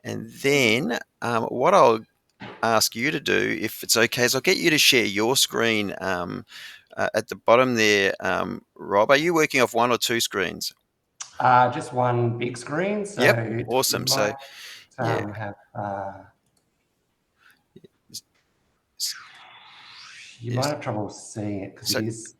And then what I'll ask you to do, if it's okay, is I'll get you to share your screen at the bottom there, Rob. Are you working off one or two screens? Just one big screen, so Yep, you awesome. So might yeah, have s- you might yes. have trouble seeing it because it So is.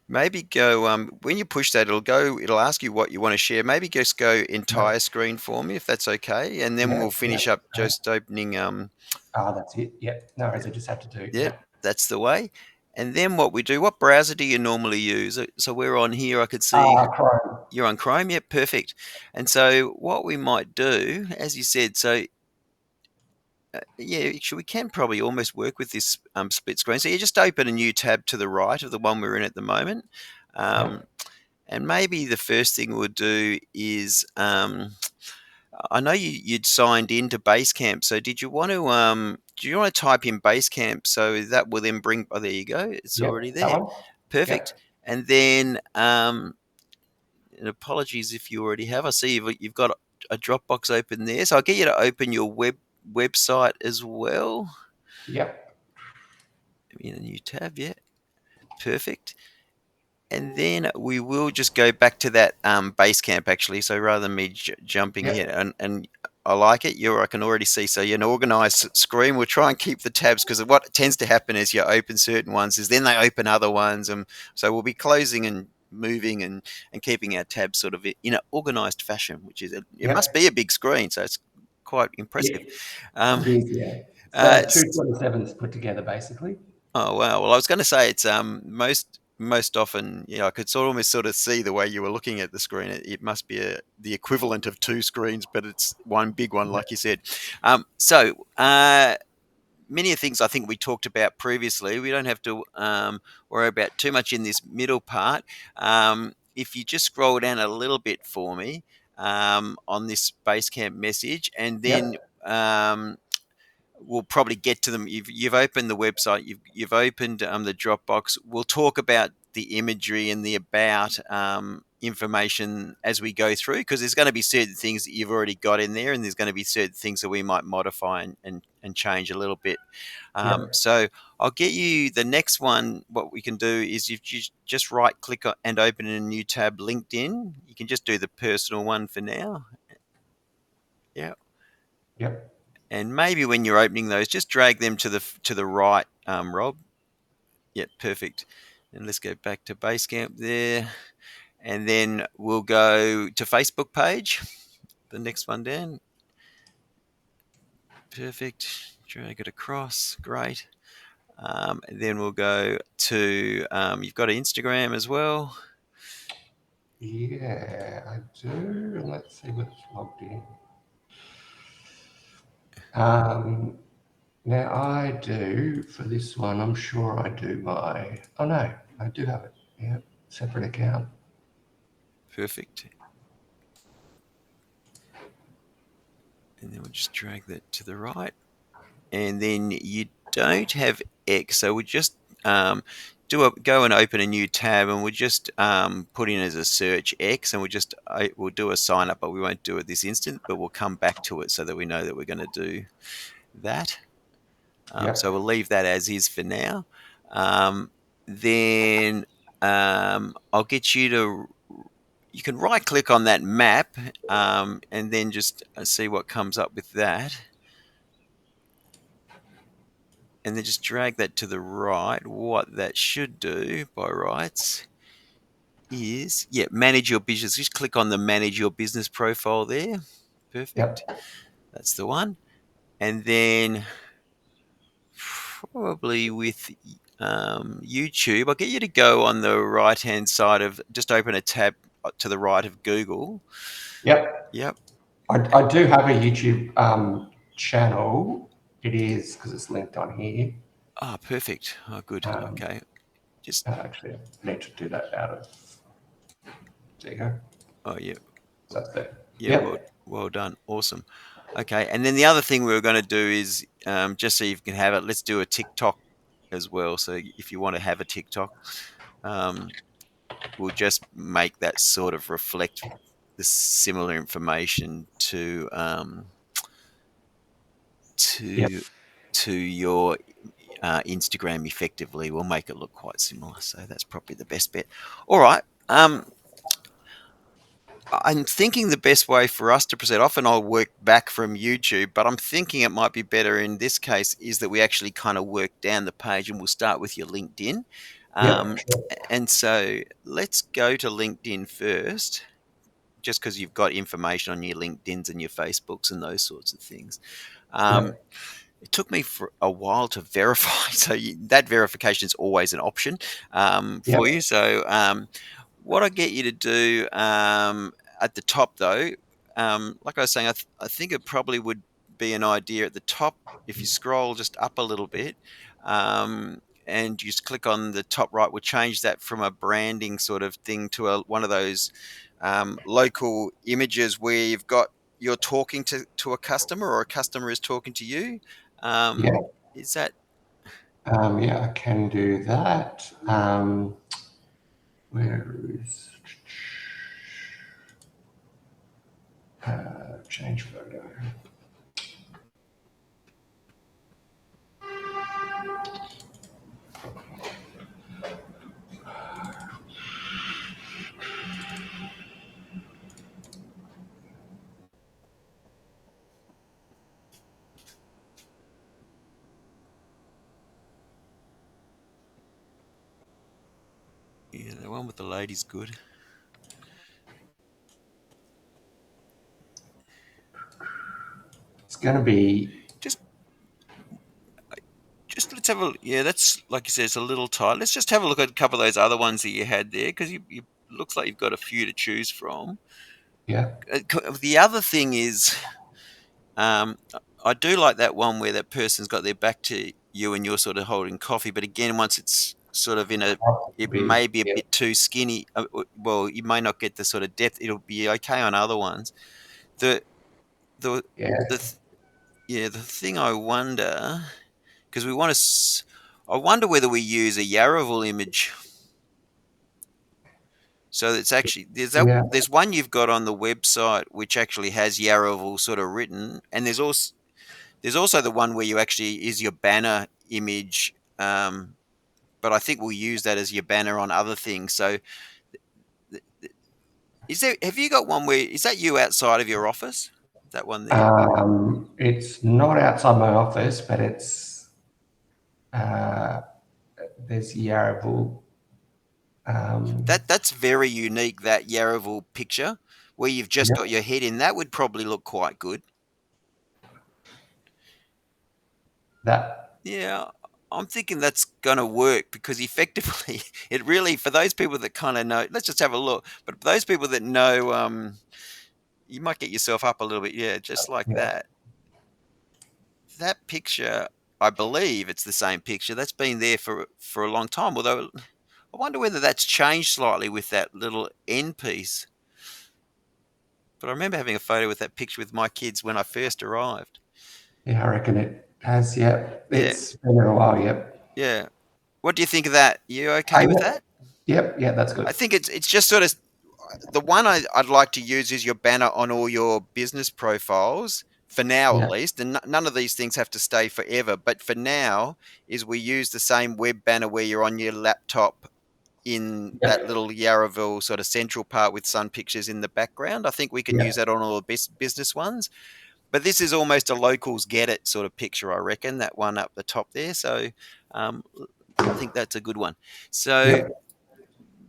maybe go when you push that, it'll go. It'll ask you what you want to share. Maybe just go entire Yep, screen for me if that's okay, and then we'll yep, finish yep. up just opening. That's it. Yep. No Yeah, worries. I just have to do. yeah, Yep. that's the way. And then what we do? What browser do you normally use? So we're on here. I could see Chrome. you're on Chrome. Yep, perfect. And so what we might do, as you said, so yeah, actually we can probably almost work with this split screen. So you just open a new tab to the right of the one we're in at the moment. Um, Yep. and maybe the first thing we'll do is I know you'd signed into Basecamp. So did you want to type in Basecamp so that will then bring? Oh, there you go. It's already Yep. That there. one. Perfect. Yep. And then and apologies if you already have. I see you've got a Dropbox open there. So I'll get you to open your website as well Yep. in a new tab. Yeah, perfect. And then we will just go back to that base camp actually. So rather than me jumping here, Yep. and I like it. I can already see. So you're an organized screen. We'll try and keep the tabs because what tends to happen is you open certain ones, is then they open other ones, and so we'll be closing and moving and keeping our tabs sort of in an organized fashion, which is it must Yep. be a big screen, so it's quite impressive. Yep. Um, It is. Yeah. uh, So two 27s put together, basically. Oh wow! Well, I was going to say it's most often, I could almost sort of see the way you were looking at the screen. It must be the equivalent of two screens, but it's one big one, like you Yep. said. So many of the things I think we talked about previously, we don't have to worry about too much in this middle part. If you just scroll down a little bit for me on this Basecamp message, and then Yep. um, we'll probably get to them. You've opened the website. You've opened the Dropbox. We'll talk about the imagery and the about information as we go through, because there's going to be certain things that you've already got in there, and there's going to be certain things that we might modify and change a little bit. Yep. So I'll get you the next one. What we can do is if you just right click and open in a new tab, LinkedIn. You can just do the personal one for now. Yeah. Yep. And maybe when you're opening those, just drag them to the right, Rob. Yeah, perfect. And let's go back to Basecamp there, and then we'll go to Facebook page. The next one down. Perfect. Drag it across. Great. And then we'll go to you've got Instagram as well. Yeah, I do. Let's see what's logged in. Um, Now I do for this one. I'm sure I do my. Oh no, I do have it. Yeah, separate account. Perfect. And then we'll just drag that to the right. And then you don't have X, so we just go and open a new tab, and we'll just put in as a search X, and we'll do a sign up, but we won't do it this instant, but we'll come back to it so that we know that we're going to do that. So Yep, we'll leave that as is for now. Then I'll get you to. You can right click on that map and then just see what comes up with that. And then just drag that to the right. What that should do by rights is, yeah, manage your business. Just click on the manage your business profile there. Perfect. yep, That's the one. And then probably with YouTube, I'll get you to go on the right hand side of, just open a tab to the right of Google. yep. Yep. I do have a YouTube channel. It is because it's linked on here. Ah, perfect. Oh, good. Um, Okay. Just, Actually, I need to do that out of. There you go. oh, yeah. So that's there. Yeah, Yep, well done. Awesome. Okay, and then the other thing we were going to do is just so you can have it, let's do a TikTok as well. So if you want to have a TikTok, um, we'll just make that sort of reflect the similar information to Yep. to your Instagram effectively. We'll make it look quite similar. So that's probably the best bet. All right. I'm thinking the best way for us to proceed, often I'll work back from YouTube, but I'm thinking it might be better in this case is that we actually kind of work down the page and we'll start with your LinkedIn. Yep. Um, and so let's go to LinkedIn first, just because you've got information on your LinkedIn's and your Facebooks and those sorts of things. Um, Yep. it took me for a while to verify, so that verification is always an option Yep. for you. So what I get you to do at the top, though, like I was saying, I think it probably would be an idea at the top if you scroll just up a little bit. And you just click on the top right, we'll change that from a branding sort of thing to one of those local images where you're talking to a customer or a customer is talking to you. Um, Yep. is that Yeah, I can do that. Where is change photo? yeah, the one with the lady's good? It's going to be, Just just let's have a yeah. That's like you said, it's a little tight. Let's just have a look at a couple of those other ones that you had there because you looks like you've got a few to choose from. yeah, The other thing is, um, I do like that one where that person's got their back to you and you're sort of holding coffee. But again, once it's sort of it big. may be a Yeah, bit too skinny. Well, you may not get the sort of depth. It'll be okay on other ones. The the yeah. the th- yeah, the thing I wonder because we want to. I wonder whether we use a Yaraval image. So it's actually Yeah. there's one you've got on the website which actually has Yaraval sort of written, and there's also the one where you actually is your banner image. But I think we'll use that as your banner on other things. So is there? Have you got one where is that you outside of your office? That one there? It's not outside my office, but it's uh, there's Yarraville. That's very unique. That Yaraval picture where you've just got Yep. your head in that would probably look quite good. That. Yeah, I'm thinking that's going to work because effectively, it really, for those people that kind of know, let's just have a look. But for those people that know, you might get yourself up a little bit. Yeah, just like Yeah. that. That picture, I believe it's the same picture that's been there for a long time. Although I wonder whether that's changed slightly with that little end piece. But I remember having a photo with that picture with my kids when I first arrived. Yeah, I reckon it has. Yep. Yeah, It's been there a while. Yep. yeah. What do you think of that? You okay with Yep. that? Yep. Yeah, that's I good. think it's just sort of the one I'd like to use is your banner on all your business profiles for now, at Yeah. least. And none of these things have to stay forever. But for now, is we use the same web banner where you're on your laptop in that Yep. little Yarraville sort of central part with sun pictures in the background. I think we can use Yep. that on all the business ones. But this is almost a locals get it sort of picture, I reckon. That one up the top there. So um, I think that's a good one. So Yep.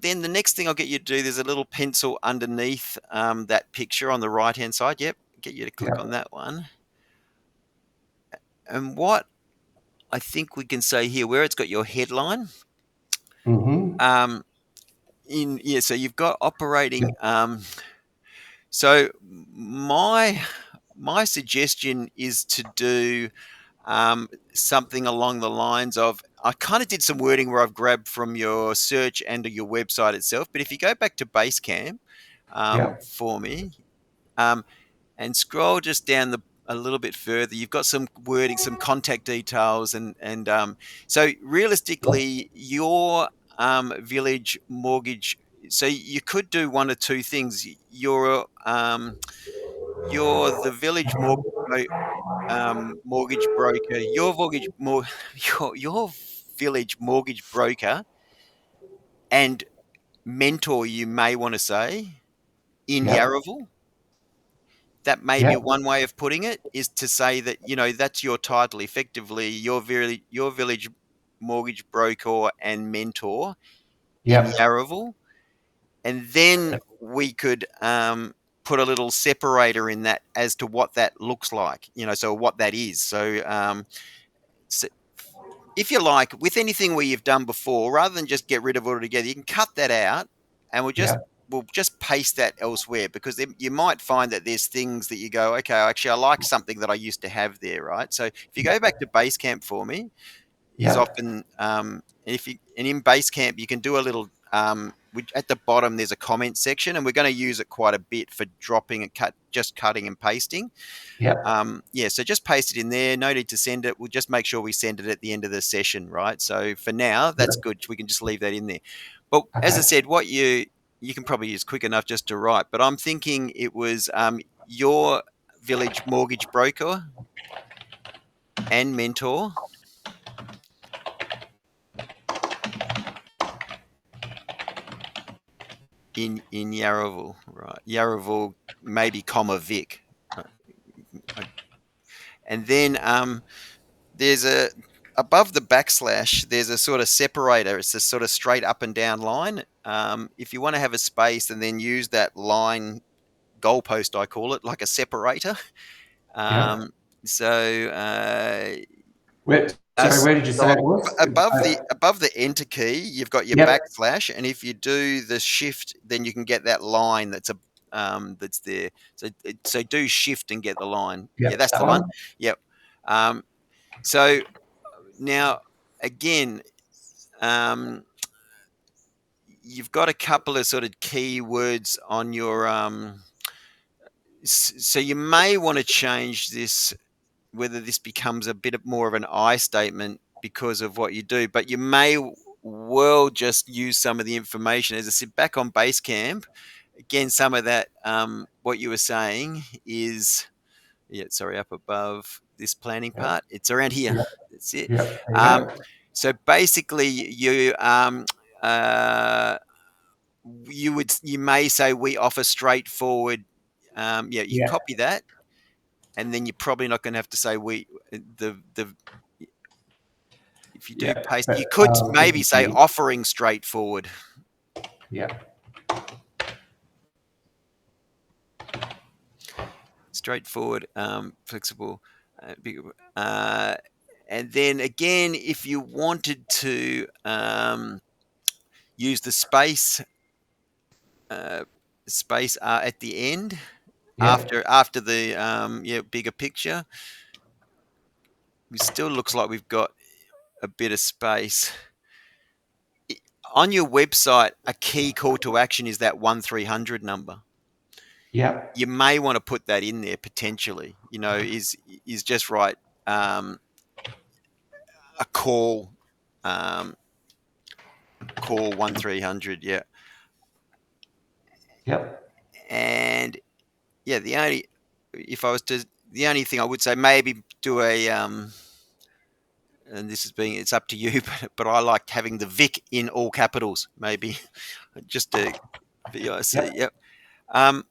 then the next thing I'll get you to do, there's a little pencil underneath that picture on the right hand side. Yep, get you to click on Yep. that one. And what I think we can say here, where it's got your headline, Mm-hmm. um, so you've got operating. Yep. So my suggestion is to do something along the lines of I kind of did some wording where I've grabbed from your search and your website itself. But if you go back to Basecamp Yep. for me, um, and scroll just down a little bit further. You've got some wording, some contact details, and so Yep. realistically, your village mortgage. So you could do one or two things. you're the village mortgage broker. Your village mortgage broker and mentor, you may want to say, in Yep. Yarraville. That may be Yep. one way of putting it, is to say that, that's your title, effectively, your village mortgage broker and mentor in Yep. Yarraville. And then we could put a little separator in that as to what that looks like, so what that is. So if you like, with anything where you've done before, rather than just get rid of it altogether, you can cut that out, and Yep. we'll just paste that elsewhere, because then you might find that there's things that you go, okay, actually, I like something that I used to have there, right? So if you go back to Basecamp for me, is Yep. often and in Basecamp you can do a little at the bottom there's a comment section, and we're going to use it quite a bit for dropping and cutting and pasting. Yep. Yeah, so just paste it in there. No need to send it. We'll just make sure we send it at the end of the session, right? So for now, that's Yep. good. We can just leave that in there. But as I Okay. said, what you can probably use quick enough just to write. But I'm thinking it was your village mortgage broker and mentor in Yarraville, right? Yarraville, maybe comma Vic, Uh, and then there's a above the backslash. There's a sort of separator. It's a sort of straight up and down line. If you want to have a space and then use that line goalpost, I call it, like a separator. Yep. Um, so Where, sorry, where did you say so it was? above the enter key, you've got your Yep. backslash, and if you do the shift, then you can get that line that's there. So do shift and get the line. Yeah, Yep. that's That the one. one. Yep. Um, so now again, um, you've got a couple of sort of keywords on your so you may want to change this, whether this becomes a bit more of an I statement because of what you do, but you may well just use some of the information. As I said, back on Basecamp, again, some of that, what you were saying is, yeah, sorry, up above this planning Yep. part, it's around here. Yep. That's it. Yep. There you Um, go. so basically, uh, you may say we offer straightforward. Yeah, you Yeah. copy that, and then you're probably not going to have to say we the if you do Yeah. paste, But you could maybe say typically, offering straightforward, yeah. flexible, uh, and then again, if you wanted to use the uh, space at the end Yep. after the bigger picture, it still looks like we've got a bit of space. On your website, a key call to action is that 1300 number. Yep. You may want to put that in there potentially. Is just right. Um, a um, call 1300. Yeah, Yep. and yeah, if I was to, the only thing I would say, maybe do and this is being, it's up to you, but I like having the Vic in all capitals, maybe just to VIC. Yep. Yep. Um,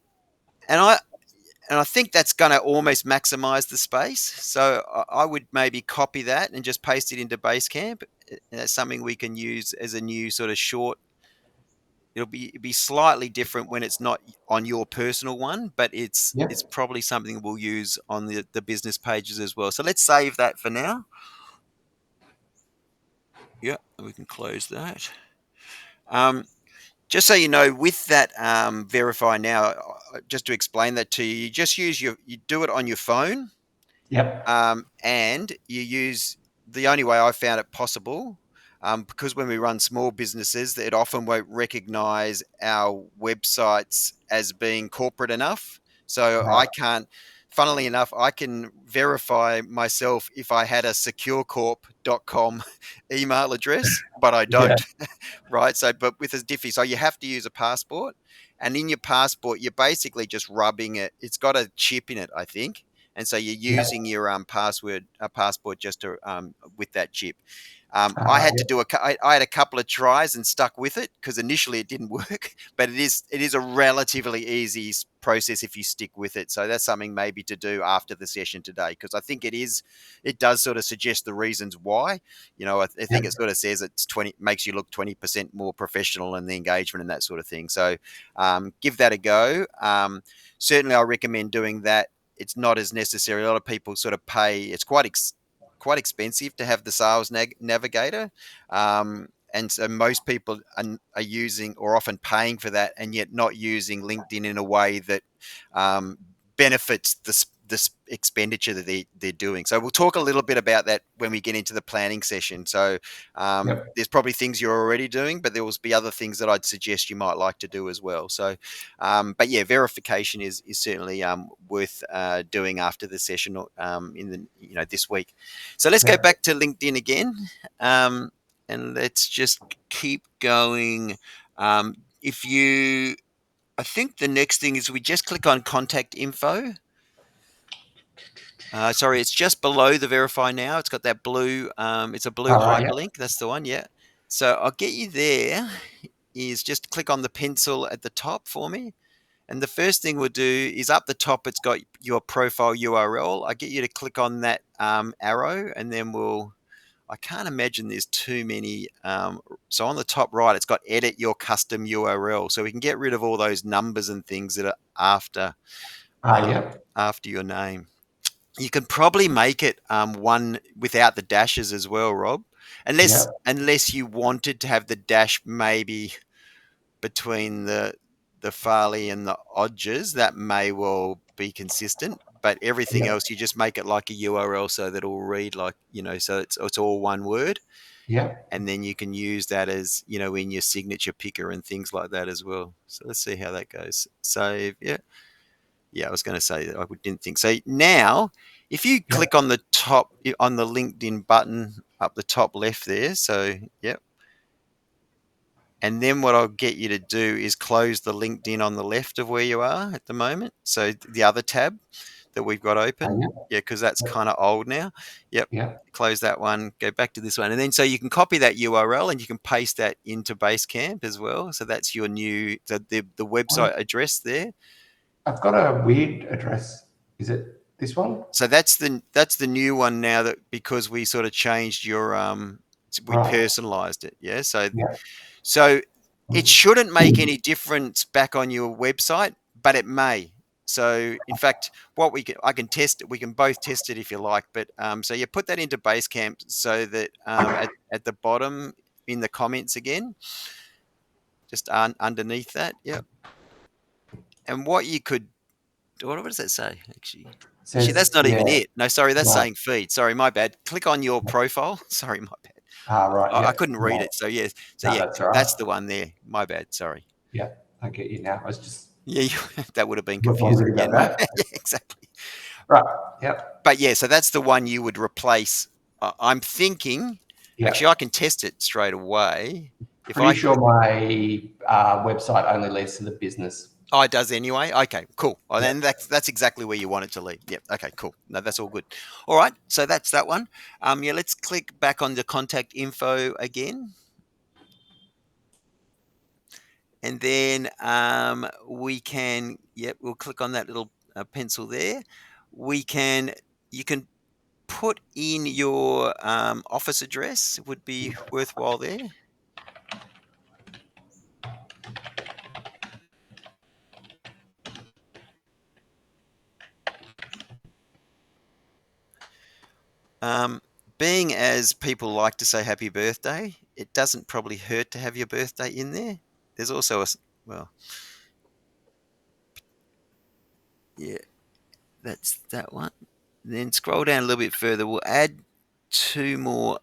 and I think that's going to almost maximize the space. So I would maybe copy that and just paste it into Basecamp. That's something we can use as a new sort of short. It'll be slightly different when it's not on your personal one, but it's Yep. probably something we'll use on the business pages as well. So let's save that for now. Yeah, we can close that. Um, just so you know, with that verify now, just to explain that to you, you just you do it on your phone. Yep. And you use the only way I found it possible, because when we run small businesses, it often won't recognize our websites as being corporate enough. So I Right. can't, funnily enough, I can verify myself if I had a securecorp.com email address, but I Yeah. don't, right? So, but with a diffy, so you have to use a passport. And in your passport, you're basically just rubbing it. It's got a chip in it, I think, and so you're using Yep. your passport just to with that chip. I Ah, had to yep. do I had a couple of tries and stuck with it because initially it didn't work, but it is a relatively easy process if you stick with it. So that's something maybe to do after the session today, because I think it does sort of suggest the reasons why. I think it Yep. sort of says it's 20 makes you look 20% more professional in the engagement and that sort of thing. So give that a go. Certainly, I recommend doing that. It's not as necessary. A lot of people sort of pay. It's quite expensive to have the sales navigator. And so most people are using or often paying for that, and yet not using LinkedIn in a way that um, benefits this expenditure that they're doing. So we'll talk a little bit about that when we get into the planning session. So Yep. there's probably things you're already doing, but there will be other things that I'd suggest you might like to do as well. So, but yeah, verification is certainly worth doing after the session in the this week. So let's go Yep. back to LinkedIn again, um, and let's just keep going. If you, I think the next thing is we just click on contact info. Sorry, it's just below the verify now. It's got that blue. It's a blue All right. Yep. hyperlink. That's the one. Yeah. So I'll get you there. Is just click on the pencil at the top for me. And the first thing we'll do is up the top, it's got your profile URL. I get you to click on that arrow, and then I can't imagine there's too many. So on the top right, it's got edit your custom URL. So we can get rid of all those numbers and things that are um, Yep. after your name. You can probably make it one without the dashes as well, Rob. Unless Yep. unless you wanted to have the dash maybe between the Farley and the Odgers, that may well be consistent. But everything Yep. else, you just make it like a URL so that it'll read like so it's all one word, Yep. and then you can use that as in your signature picker and things like that as well. So let's see how that goes. Save, yeah, yeah. I was going to say that I didn't think so. Now, if you Yep. click on the top on the LinkedIn button up the top left there, so yep. And then what I'll get you to do is close the LinkedIn on the left of where you are at the moment. So the other tab that we've got open. Yep. Yeah, because that's Yep. kind of old now. Yep. Yep. Close that one, go back to this one. And then so you can copy that URL and you can paste that into Basecamp as well. So that's your new, the Well, website address there. I've got a weird address. Is it this one? So that's the new one now, that because we sort of changed your we Right. personalized it. Yeah. So Yeah. So it shouldn't make any difference back on your website, but it may. So in fact, I can test it. We can both test it if you like. But so you put that into Basecamp so that at the bottom in the comments again, just underneath that, yep. And what you could, what does that say actually? Actually, that's Says not yeah. even it. No, sorry, that's Right. saying feed. Sorry, my bad. Click on your profile. Sorry, my bad. Right. I Yep. couldn't read Right. it. So yeah, so No, yeah, that's all right. that's the one there. My bad. Sorry. Yeah. I get you now. I was just Yeah, that would have been confusing. wondering Yeah, about no, that. yeah, exactly. Right. Yep. But yeah, so that's the one you would replace. I'm thinking, actually, I Yep. can test it straight away. If Pretty I sure click, my website only leads to the business. oh, it does anyway. Okay, cool. Well, then Yep. that's exactly where you want it to lead. Yep. Okay, cool. No, that's all good. All right, so that's that one. Yeah, let's click back on the contact info again, and then we can. Yep, we'll click on that little pencil there. We can. You can put in your office address, would be worthwhile there. Um, Being as people like to say happy birthday, it doesn't probably hurt to have your birthday in there. There's also well, yeah, that's that one. Then scroll down a little bit further. We'll add two more.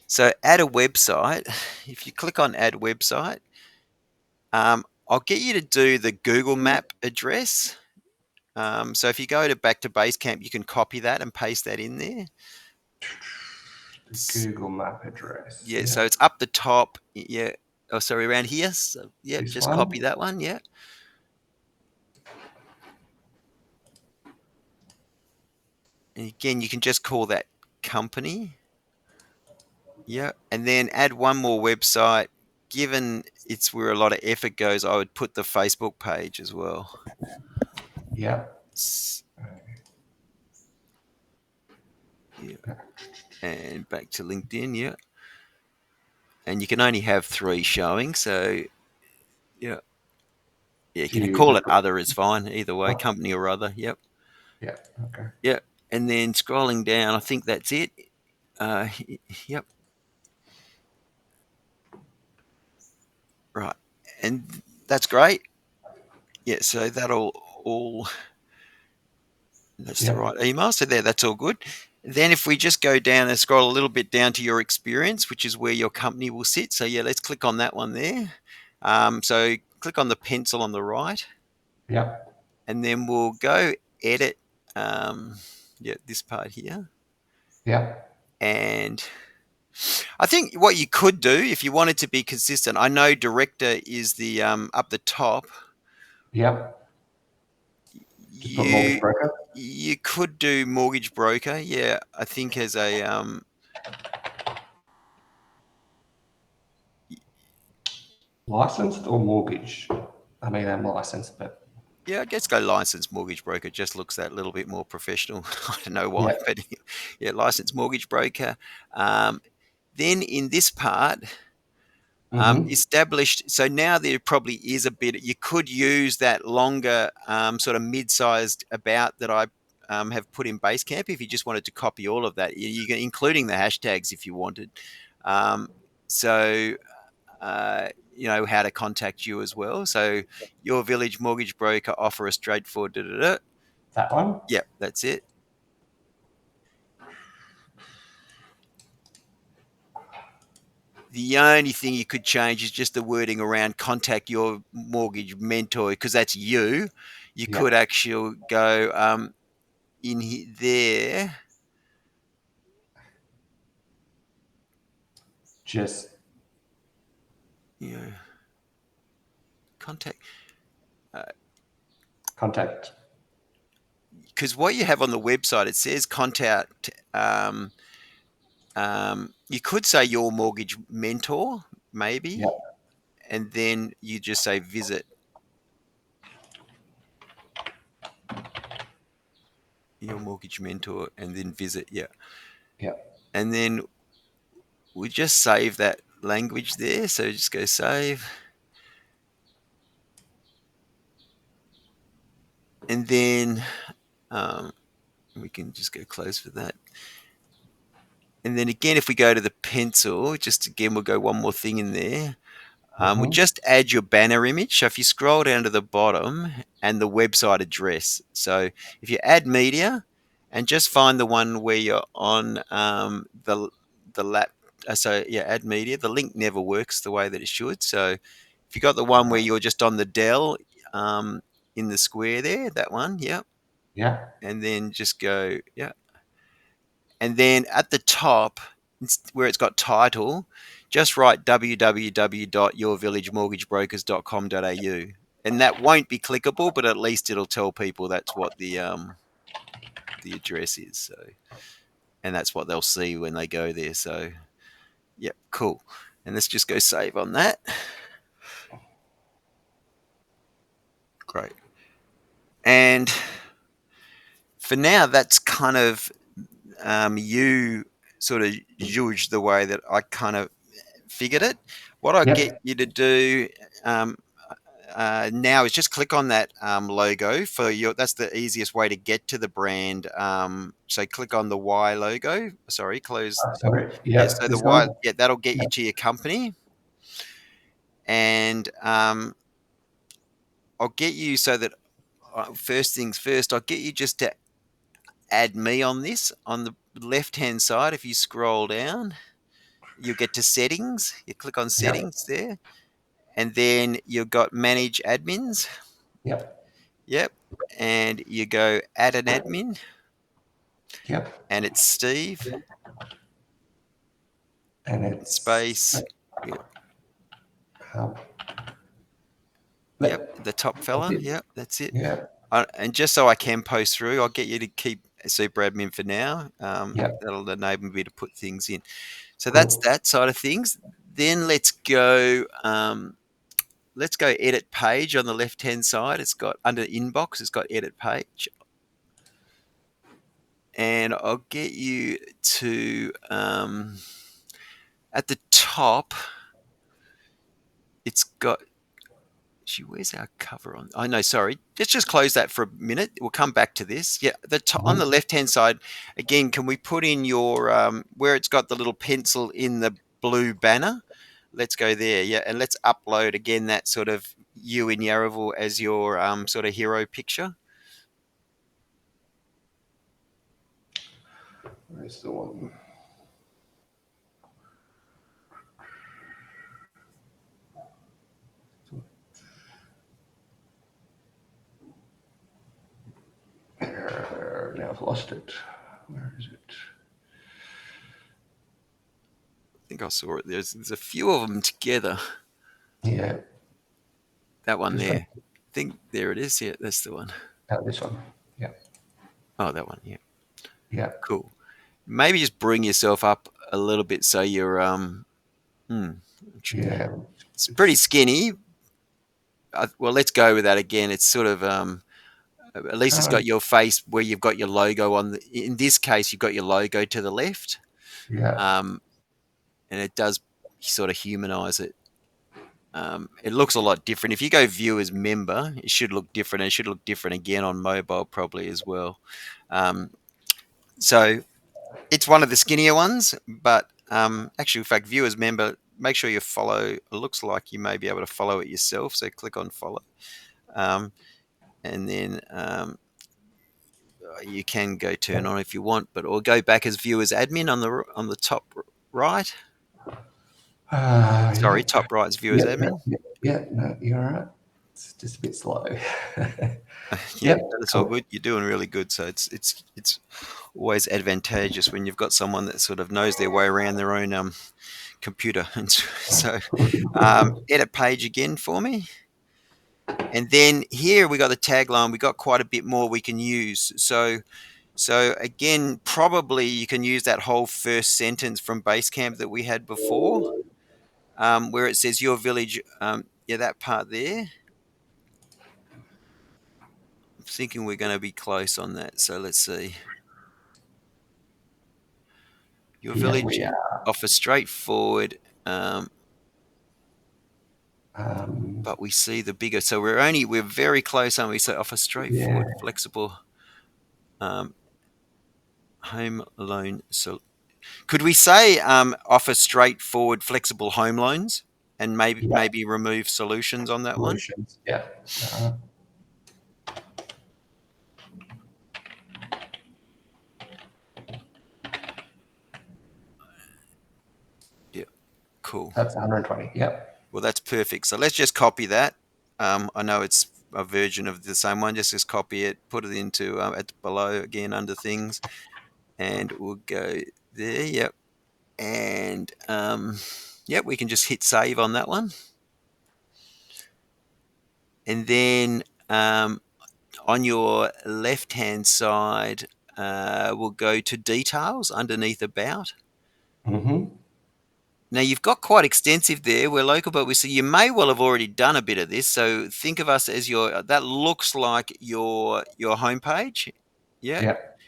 So add a website. If you click on add website, I'll get you to do the Google Map address. So if you go to back to Basecamp, you can copy that and paste that in there. The Google Map address. Yeah, Yeah. so it's up the top. Yeah, Oh, sorry, around here. So, yep, This just copy one. that one. Yeah. And again, you can just call that company. Yeah. And then add one more website. Given it's where a lot of effort goes, I would put the Facebook page as well. Yep. Yeah. And back to LinkedIn. Yeah. And you can only have 3 showing. So, yeah. Yeah, you Do can you call look it other is fine. Either way, at? company or other. Yep. Yeah. Okay. Yep. And then scrolling down, I think that's it. Uh, yep. Right. And that's great. Yeah. So that'll all, that's the Yep. right email. So there, that's all good. Then if we just go down and scroll a little bit down to your experience, which is where your company will sit. So yeah, let's click on that one there. So click on the pencil on the right, Yep. and then we'll go edit. Um, yeah, this part here. Yep. And I think what you could do if you wanted to be consistent, I know director is the up the top. Yep. Just put mortgage You broker. you could do mortgage broker, yeah. I think as a Licensed or mortgage? I mean, I'm licensed, but yeah, I guess go licensed mortgage broker just looks that little bit more professional. I don't know why, yep. but yeah, licensed mortgage broker. Um, then in this part, Mm-hmm. established. So now there probably is a bit. You could use that longer, sort of mid-sized about that I have put in Basecamp if you just wanted to copy all of that. You can, including the hashtags if you wanted. Um, so you know how to contact you as well. So your village mortgage broker offer a straightforward. Da, da, da. That one. Yep, that's it. The only thing you could change is just the wording around contact your mortgage mentor because that's you. You could Yep. actually go there. Just You know, contact contact. because what you have on the website it says contact. You could say your mortgage mentor maybe, Yep. and then you just say visit your mortgage mentor, and then visit. Yeah, Yep. and then we just save that language there. So just go save. And then um, we can just go close for that. And then again, if we go to the pencil, just again, we'll go one more thing in there. We'll Mm-hmm. just add your banner image. So if you scroll down to the bottom and the website address. So if you add media and just find the one where you're on the lap. So yeah, add media. The link never works the way that it should. So if you got the one where you're just on the Dell in the square there, that one, yeah, Yeah. and then just go, yeah. And then at the top, where it's got title, just write www.yourvillagemortgagebrokers.com.au. And that won't be clickable, but at least it'll tell people that's what the address is. So, and that's what they'll see when they go there. So, yep, cool. And let's just go save on that. Great. And for now, that's kind of you sort of judge the way that I kind of figured it. What I get Yep. you to do um, now is just click on that logo for your. That's the easiest way to get to the brand. So click on the Y logo. Sorry, close. Sorry. Yeah, Yep. so the This Y. one. Yeah, that'll get you Yep. to your company, and I'll get you so that first things first. I'll get you just to add me on this on the left hand side. If you scroll down, you'll get to settings. You click on Yep. settings there, and then you've got manage admins. Yep. Yep. And you go add an admin, Yep. and it's Steve, And it's space. Yeah. Um, Yep, that, the top that's fella. it. Yep, that's it. Yeah, And just so I can post through, I'll get you to keep super admin for now. yeah, That'll enable me to put things in. So that's cool. that side of things. Then let's go edit page on the left hand side. It's got under inbox, it's got edit page. And I'll get you to at the top, it's got. Gee, where's our cover on? Oh no, sorry. Let's just close that for a minute. We'll come back to this. Yeah, on the Mhm. left-hand side, again, can we put in your where it's got the little pencil in the blue banner? Let's go there. Yeah, and let's upload again that sort of you in Yarraville as your sort of hero picture. Where's the one? Now I've lost it. Where is it? I think I saw it. There's a few of them together. Yeah, That one just trying. there. I think there it is. Yeah, that's the one. This one. Yeah, Oh, that one. Yeah, yeah, cool. Maybe just bring yourself up a little bit so you're hmm, yeah. it's pretty It's skinny. Well, let's go with that again. It's sort of at least it's kind got of, your face where you've got your logo on. In this case, you've got your logo to the left, yeah. um, and it does sort of humanize it. It looks a lot different. If you go view as member, it should look different. It should look different again on mobile probably as well. Um, so it's one of the skinnier ones, but actually, in fact, view as member. Make sure you follow. It looks like you may be able to follow it yourself. So click on follow. Um, and then you can go turn on if you want, but or go back as view as admin on the top right. Sorry, Yeah, top right is view as yeah, no, admin. yeah, yeah. No, you're all right. It's just a bit slow. Yeah, Yep, that's all cool. good. You're doing really good. So it's always advantageous when you've got someone that sort of knows their way around their own computer. And so edit page again for me. And then here we got the tagline. We got quite a bit more we can use. So again, probably you can use that whole first sentence from Basecamp that we had before, where it says your village. Yeah, that part there. I'm thinking we're going to be close on that. So let's see. Your Yeah, village we are. offers straightforward, Um, but we see the bigger. So we're very close, aren't we? So offer yeah, straightforward, flexible um, home loan. So could we say offer straightforward, flexible home loans, and yeah. maybe remove solutions on that one? Solutions. Yeah. Uh, Yeah, cool. that's 120. Yep. Well, that's perfect. So let's just copy that. I know it's a version of the same one. Just copy it, put it into at below again under things, and we'll go there. Yep, and yep, we can just hit save on that one, and then on your left hand side, we'll go to details underneath about. Mm-hmm. Now you've got quite extensive there. We're local, but we see you may well have already done a bit of this. So think of us as your. That looks like your homepage. Yeah. Yep.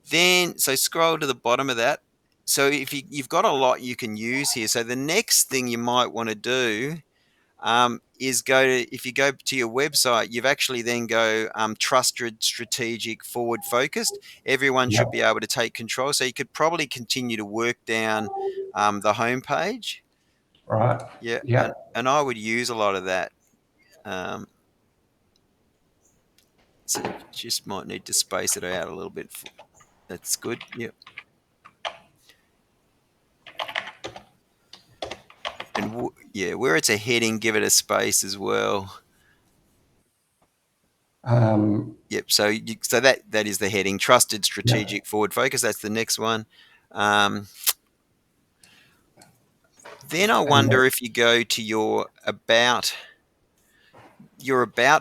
Then so scroll to the bottom of that. So if you've got a lot you can use here. So the next thing you might want to do is if you go to your website, you've actually then go trusted, strategic, forward focused. Everyone should Yep. be able to take control. So you could probably continue to work down the homepage. Right. Yeah, Yep. and I would use a lot of that. Um, so you just might need to space it out a little bit. That's good. Yep. And yeah, where it's a heading, give it a space as well. Um, Yep. So that is the heading: trusted, yep. strategic, forward focus. That's the next one. Um, Then I And wonder if you go to your about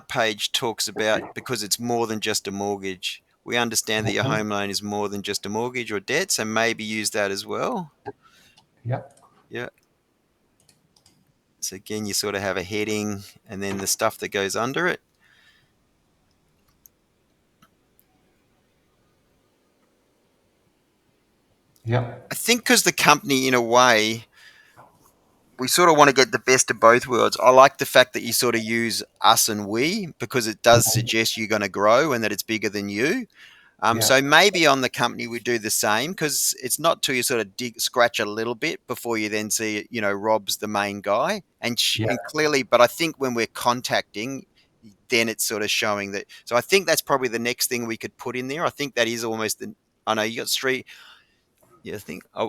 page talks about, because it's more than just a mortgage. We understand that your home loan is more than just a mortgage or debt, so maybe use that as well. yep, Yeah. So again, you sort of have a heading and then the stuff that goes under it. yep, I think because the company, in a way, we sort of want to get the best of both worlds. I like the fact that you sort of use us and we, because it does suggest you're going to grow and that it's bigger than you. yeah, So maybe on the company we do the same, because it's not till you sort of scratch a little bit before you then see, Rob's the main guy, yeah, and clearly. But I think when we're contacting, then it's sort of showing that. So I think that's probably the next thing we could put in there. I think that is almost the. I know you got street. Yeah,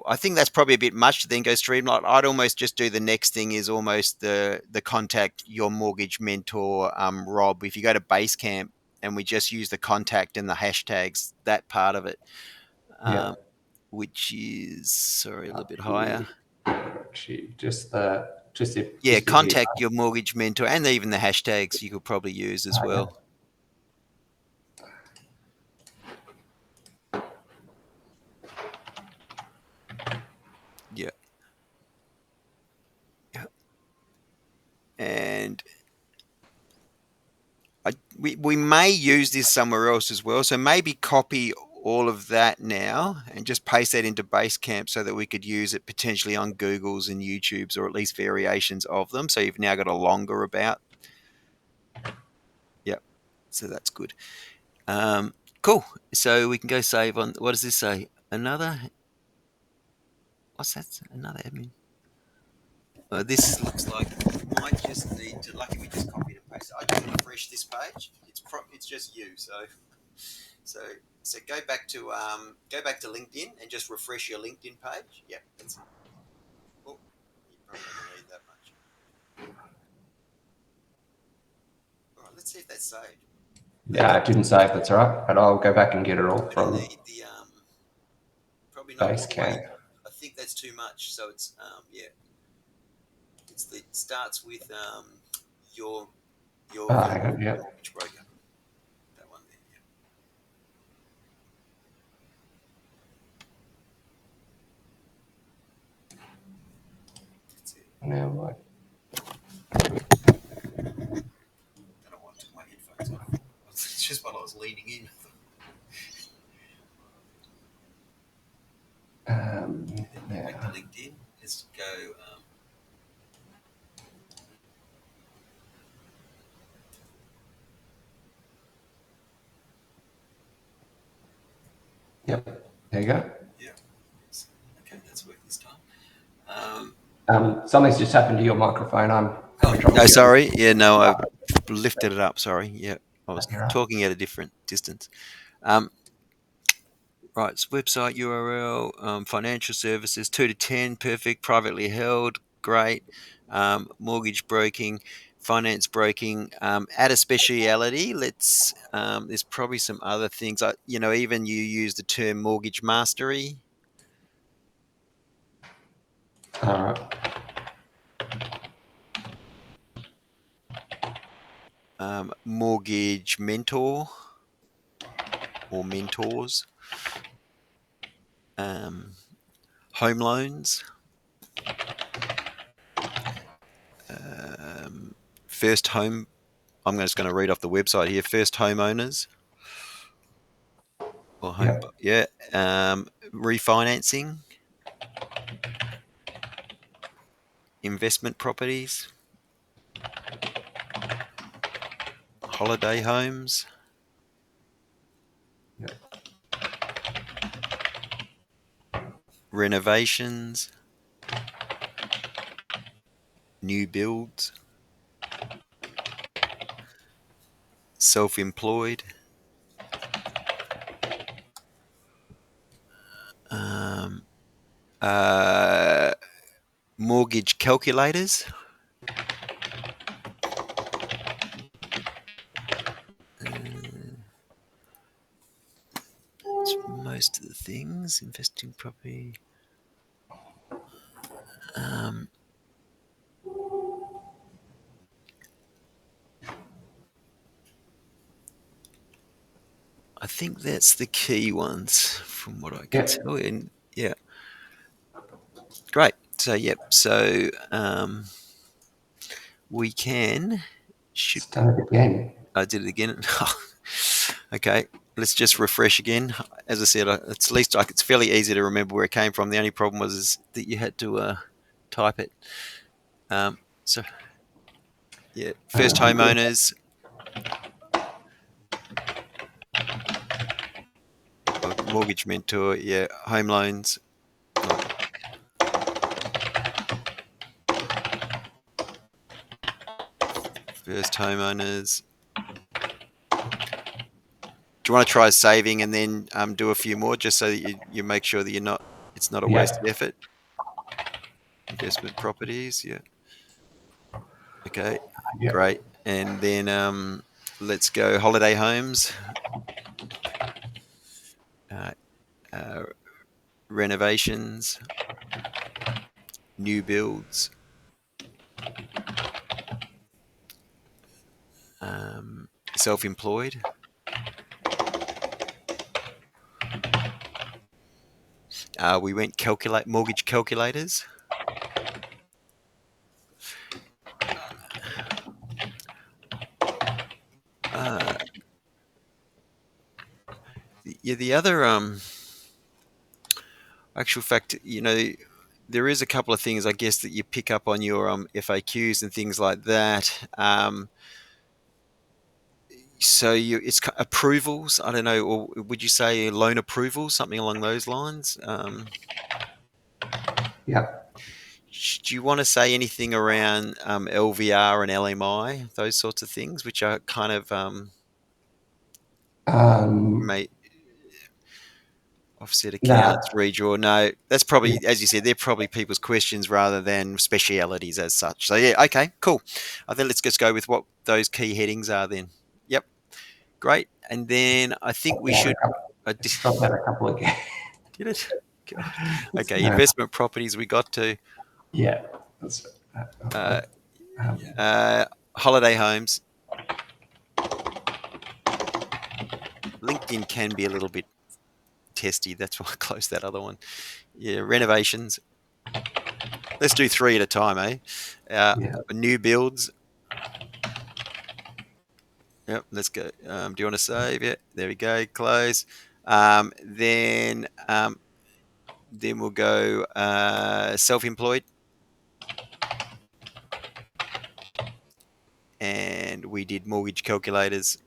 I think that's probably a bit much to then go streamline. I'd almost just do the next thing is almost the contact your mortgage mentor, Rob. If you go to Basecamp and we just use the contact and the hashtags, that part of it, yeah. um, which is sorry a little Up bit higher. here, actually, Yeah, just if you, contact your mortgage mentor, and even the hashtags you could probably use as yeah, well. Yeah, yeah, and we may use this somewhere else as well. So maybe copy all of that now and just paste that into Basecamp so that we could use it potentially on Google's and YouTube's, or at least variations of them. So you've now got a longer about. Yep. So that's good. Um, cool. So we can go save on. What does this say? Another. What's that? Another admin. This looks like it might just need to. Lucky we just copied and pasted. I just refresh this page. It's just you. So so go back to LinkedIn and just refresh your LinkedIn page. Yep, that's it. Oh, you probably don't need that much. All right, let's see if that's saved. yeah, it didn't save, that's all right, but I'll go back and get it all Gonna from need the probably not all the way. Basecamp. I think that's too much. So it's yeah, it starts with your your Oh, your, hang on, your yeah, mortgage broker. That one there. Yeah, that's it. now what? I don't want to take my headphones off. It's just while I was leaning in. And then go back to Now, LinkedIn. Let's go. yep, there you go. Yeah. Okay, that's worked this time. Um, Something's just happened to your microphone. I'm oh having trouble no, hearing. sorry. Yeah, no, I've lifted it up. Sorry. Yeah, I was You're right. talking at a different distance. Um, right, so website URL, financial services, 2 to 10, perfect, privately held, great, mortgage broking, finance broking, add a speciality. There's probably some other things. Even you use the term mortgage mastery, All right. mortgage mentor or mentors, um, home loans, um, first home. I'm just going to read off the website here. First homeowners or home, Yep. yeah, refinancing, investment properties, holiday homes, Yep. renovations, new builds, self-employed, um, uh, mortgage calculators. Uh, it's most of the things. Investing property. I think that's the key ones from what I can Yep. tell. And yeah, great. So yep. So we can should It's done it again. I did it again. Okay, let's just refresh again. As I said, it's at least it's fairly easy to remember where it came from. The only problem was is that you had to type it. So yeah, first Yeah. homeowners, mortgage mentor, yeah, home loans, not first homeowners. Do you want to try saving and then do a few more just so that you make sure that it's not a Yeah. wasted effort? Investment properties, yeah. Okay, Yeah. great. And then let's go holiday homes, uh, uh, renovations, new builds, self-employed. We went calculate mortgage calculators. Uh, yeah, the other actual fact, there is a couple of things I guess that you pick up on your FAQs and things like that. So it's approvals. I don't know, or would you say loan approvals, something along those lines? Yeah. Do you want to say anything around LVR and LMI, those sorts of things, which are kind of Um, may offset accounts, no. redraw? No, that's probably, Yeah. as you said, they're probably people's questions rather than specialities as such. So yeah, okay, cool. I think let's just go with what those key headings are then. Yep, great. And then I think we Out a should. couple. I It's dropped out a couple again. did it. God. It's, Okay, investment properties we got to. yeah. That's, Uh, um, uh, holiday homes. LinkedIn can be a little bit testy. That's why I closed that other one. Yeah, renovations. Let's do three at a time, eh? yeah. New builds. Yep, let's go. Do you want to save it? There we go. Close. Then we'll go self-employed, and we did mortgage calculators.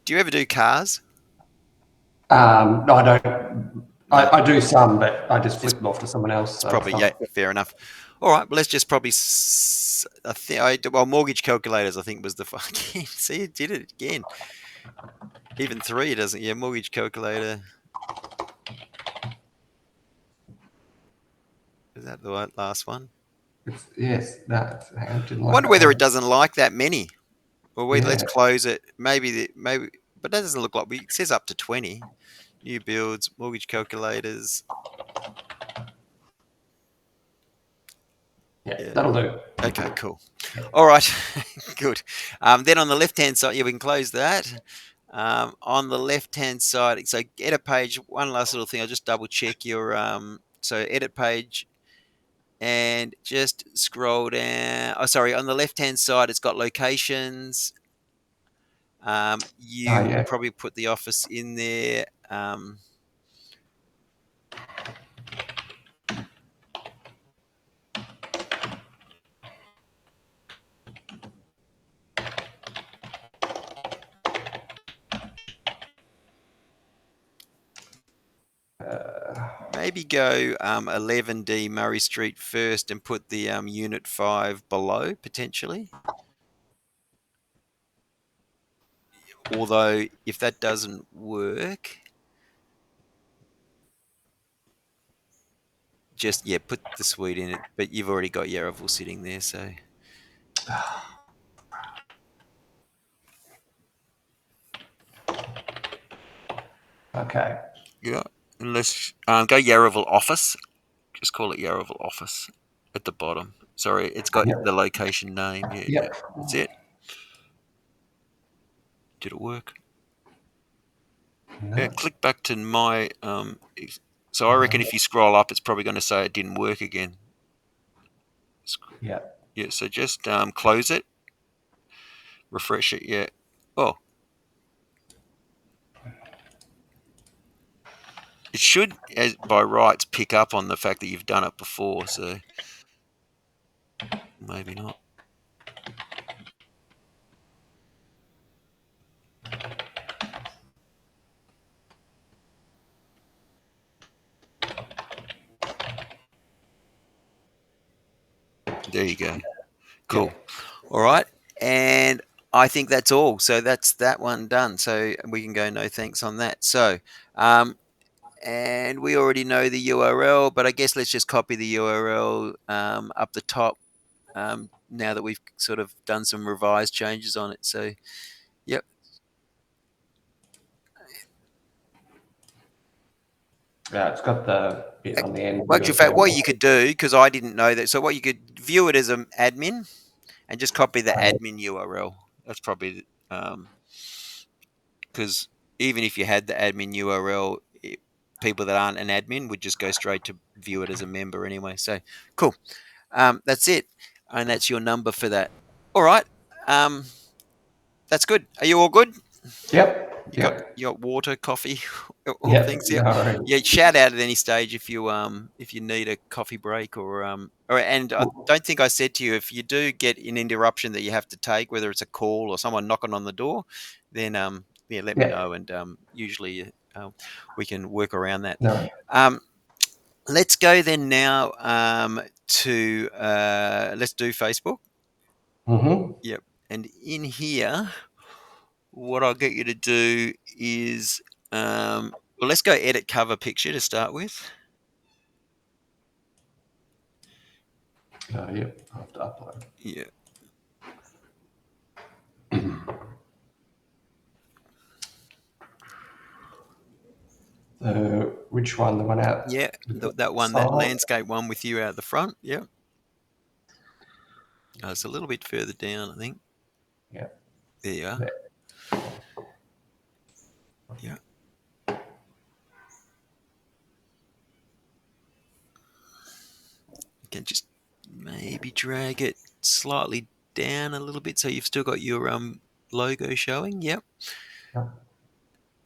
Do you ever do cars? No, I don't. No, I do some, but I just it's flip them off to someone else. it's So it's probably yeah, not. fair enough. All right, well let's just probably. I think well mortgage calculators. I think was the fucking see it did it again. Even three doesn't. Yeah, mortgage calculator. Is that the last one? Yes, that. Hang on, didn't I like wonder that whether it one. doesn't like that many. Well, wait, let's Yeah, close it. Maybe, but that doesn't look like. It says up to 20 new builds, mortgage calculators. yeah, Yeah. that'll do. Okay. Cool. All right. Good. Then on the left hand side, yeah, we can close that. On the left hand side, so edit page. One last little thing. I'll just double check your. So edit page. And just scroll down. Oh, sorry. On the left hand side, it's got locations. Oh, You yeah, probably put the office in there. Maybe go 11D Murray Street first and put the Unit 5 below, potentially. Although, if that doesn't work, just, yeah, put the suite in it. But you've already got Yarraville sitting there, so. okay. Yeah. Unless, go Yarraville Office. Just call it Yarraville Office at the bottom. Sorry, it's got the Yep. location name. Yeah, yeah. Yep. That's it. Did it work? Yeah, No. click back to my. So I reckon if you scroll up, it's probably going to say it didn't work again. Yep. Yeah, so just close it, refresh it. Yeah. Oh, it should, as by rights, pick up on the fact that you've done it before. So maybe not. There you go. Cool. Yep. All right. And I think that's all. So that's that one done. So we can go no thanks on that. So, and we already know the URL, but I guess let's just copy the URL up the top now that we've sort of done some revised changes on it. So, yep. Yeah, it's got the bit on the end. Well, We've actually, got in to fact, put what you could do, because I didn't know that, so what you could view it as an admin and just copy the admin URL. That's probably because even if you had the admin URL, people that aren't an admin would just go straight to view it as a member anyway. So cool. That's it, and that's your number for that. All right. Um, that's good. Are you all good? Yep. You got Yep. water, coffee, all Yep. things. No Yep. worries. Yeah. Shout out at any stage if you need a coffee break or and I don't think I said to you if you do get an interruption that you have to take, whether it's a call or someone knocking on the door, then yeah, let me know Yep. and usually we can work around that. No. Um, let's go then now to let's do Facebook. Mm-hmm. Yep. And in here, what I'll get you to do is, well, let's go edit cover picture to start with. Yep. I have to upload. Yeah, Which one? The one out yeah, the that one, that side? landscape one with you out the front. Yeah, it's a little bit further down, I think. Yep. There you are. There. Yeah, you can just maybe drag it slightly down a little bit so you've still got your logo showing. Yep, Yep.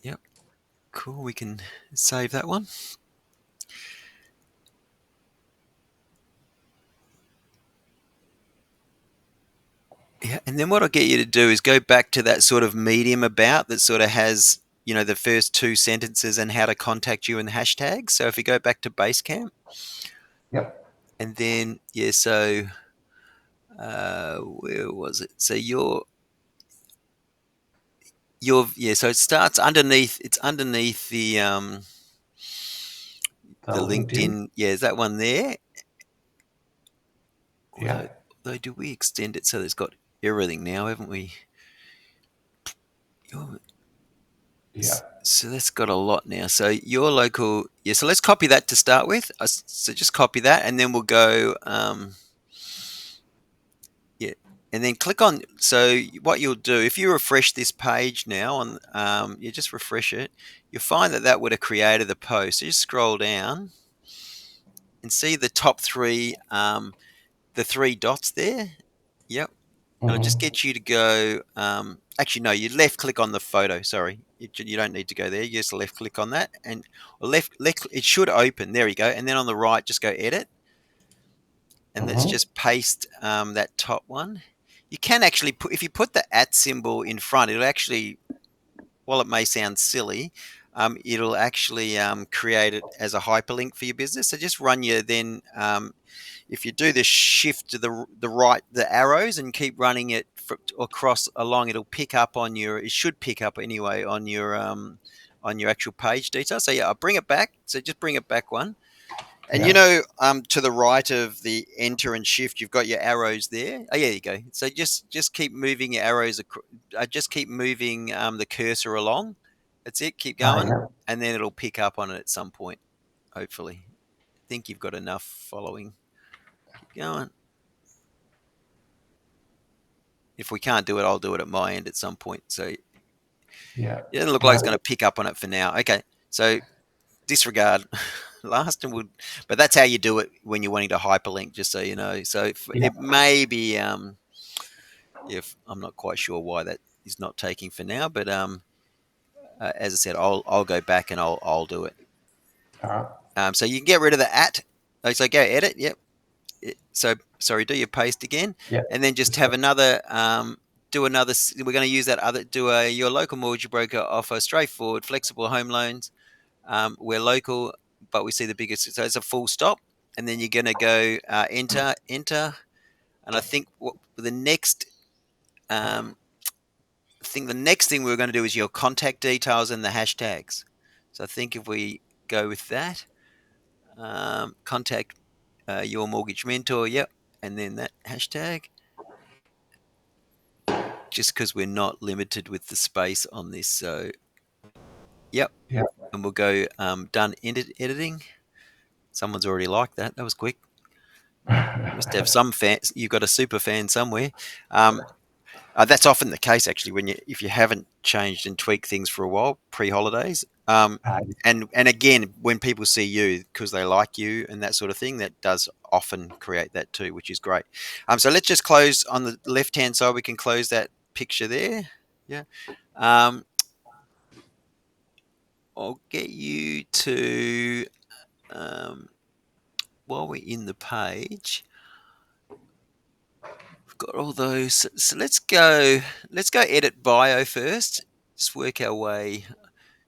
yep, cool. We can save that one. Yeah, and then what I'll get you to do is go back to that sort of medium about that sort of has, the first two sentences and how to contact you and the hashtags. So if you go back to Basecamp Yep. and then, yeah, so where was it? So yeah, so it starts underneath, it's underneath The the LinkedIn. LinkedIn. Yeah, is that one there? Although, Yeah. although do we extend it so it's got everything now, haven't we? Oh, Yeah. so that's got a lot now. So your local, yeah. So let's copy that to start with. So just copy that, and then we'll go, yeah, and then click on. So what you'll do if you refresh this page now on, you just refresh it, you'll find that that would have created the post. So just scroll down and see the top three, the three dots there. Yep. And I'll just Mm-hmm. get you to go. Actually, no, you left click on the photo. Sorry, you don't need to go there. You just left click on that, and left. It should open. There you go. And then on the right, just go edit, and let's Mm-hmm. just paste that top one. You can actually put if you put the at symbol in front, it'll actually, while it may sound silly, it'll actually create it as a hyperlink for your business. So just run your then if you do the shift to the right, the arrows, and keep running it across along, it'll pick up on your. It should pick up anyway on your actual page details. So yeah, I'll bring it back. So just bring it back one, and Yeah. to the right of the enter and shift, you've got your arrows there. Oh, yeah, there you go. So just keep moving your arrows. Just keep moving the cursor along. That's it. Keep Ah, going, yeah. and then it'll pick up on it at some point. Hopefully, I think you've got enough following. Keep going. If we can't do it, I'll do it at my end at some point. So it Yeah. doesn't look like it's going No, to pick up on it for now. Okay, so disregard last and would, but that's how you do it when you're wanting to hyperlink. Just so you know. So yeah. it may be if I'm not quite sure why that is not taking for now, but as I said, I'll go back and I'll do it. All right. So you can get rid of the at. So go edit. Yep. So sorry, do your paste again, Yeah. and then just This have one. another. Do another. We're going to use that other. Do a your local mortgage broker offer straightforward, flexible home loans. We're local, but we see the biggest. So it's a full stop, and then you're going to go enter. And I think what the next um, the next thing we're going to do is your contact details and the hashtags. So I think if we go with that, contact your mortgage mentor, yep, and then that hashtag, just because we're not limited with the space on this. So, yep, Yeah. and we'll go done editing. Someone's already liked that. That was quick. You must have some fans. You've got a super fan somewhere. Um, that's often the case, actually, when if you haven't changed and tweaked things for a while pre-holidays. And again, when people see you because they like you and that sort of thing, that does often create that too, which is great. So let's just close on the left-hand side. We can close that picture there. Yeah. Um, I'll get you to um, while we're in the page. We've got all those. So let's go. Let's go edit bio first. Just work our way.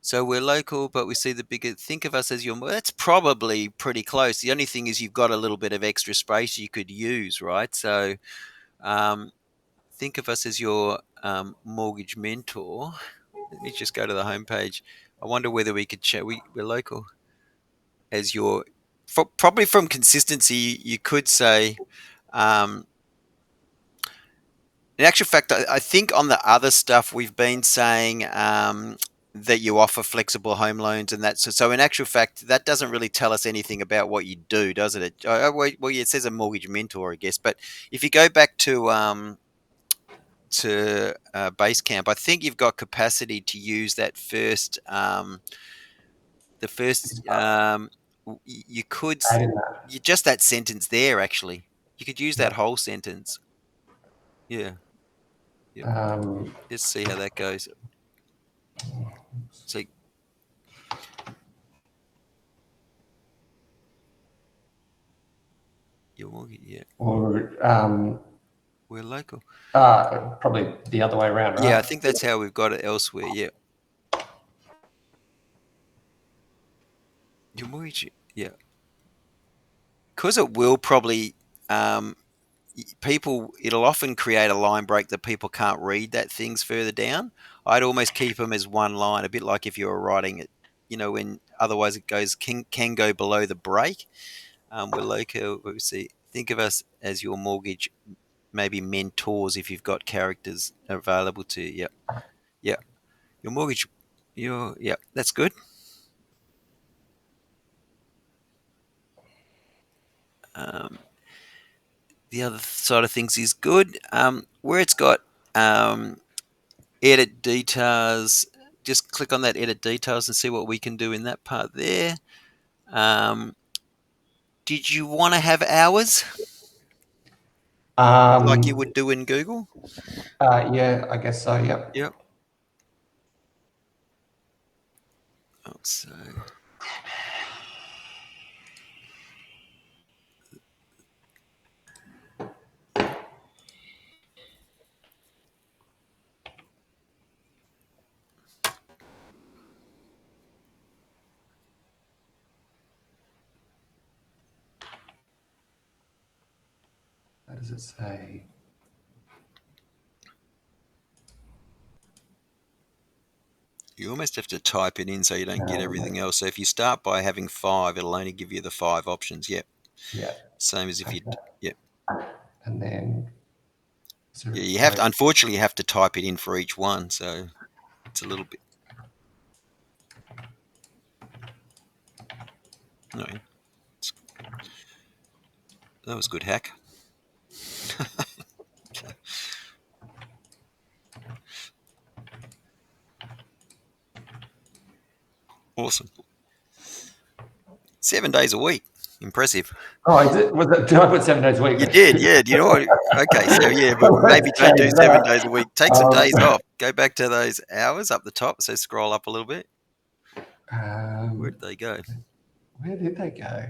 So we're local, but we see the bigger. Think of us as your. That's probably pretty close. The only thing is you've got a little bit of extra space you could use, right? So um, think of us as your mortgage mentor. Let me just go to the homepage. I wonder whether we could show we're local as your. Probably from consistency, you could say. Um, In actual fact, I think on the other stuff we've been saying that you offer flexible home loans and that. So in actual fact, that doesn't really tell us anything about what you do, does it? Well, yeah, it says a mortgage mentor, I guess. But if you go back to Basecamp, I think you've got capacity to use that first. The first you could Adding that. you just that sentence there actually. You could use that Yeah. whole sentence. Yeah. Yep. Um, Let's see how that goes. So your mortgage, yeah. or We're local. probably the other way around, Yeah, I right? think that's how we've got it elsewhere. Yeah, your mortgage. Yeah, because it will probably people. It'll often create a line break that people can't read that things further down. I'd almost keep them as one line, a bit like if you were writing it. When otherwise it goes can go below the break. We're local. We see. Think of us as your mortgage, maybe mentors if you've got characters available to you. Yeah, yeah. Your mortgage. Yeah. That's good. Um, the other side of things is good. Where it's got edit details, just click on that edit details and see what we can do in that part there. Um, did you want to have hours like you Um, would do in Google? yeah, I guess so. Yep. Yep. So How does it say? you almost have to type it in so you don't get Um, everything else. So if you start by having five, it'll only give you the five options. Yep. yeah. Same as if you. Okay. Yep. And then is there Yeah, a you have to. break? Unfortunately, you have to type it in for each one. So it's a little bit. No, that was a good hack. Awesome. 7 days a week. Impressive. Oh, is it? Did I put 7 days a week? You did, yeah. Do you know what? Okay, so yeah, but maybe Let's don't do change 7 days a that. week. Take some days off. Go back to those hours up the top. So scroll up a little bit. Where Um, did they go? where did they go?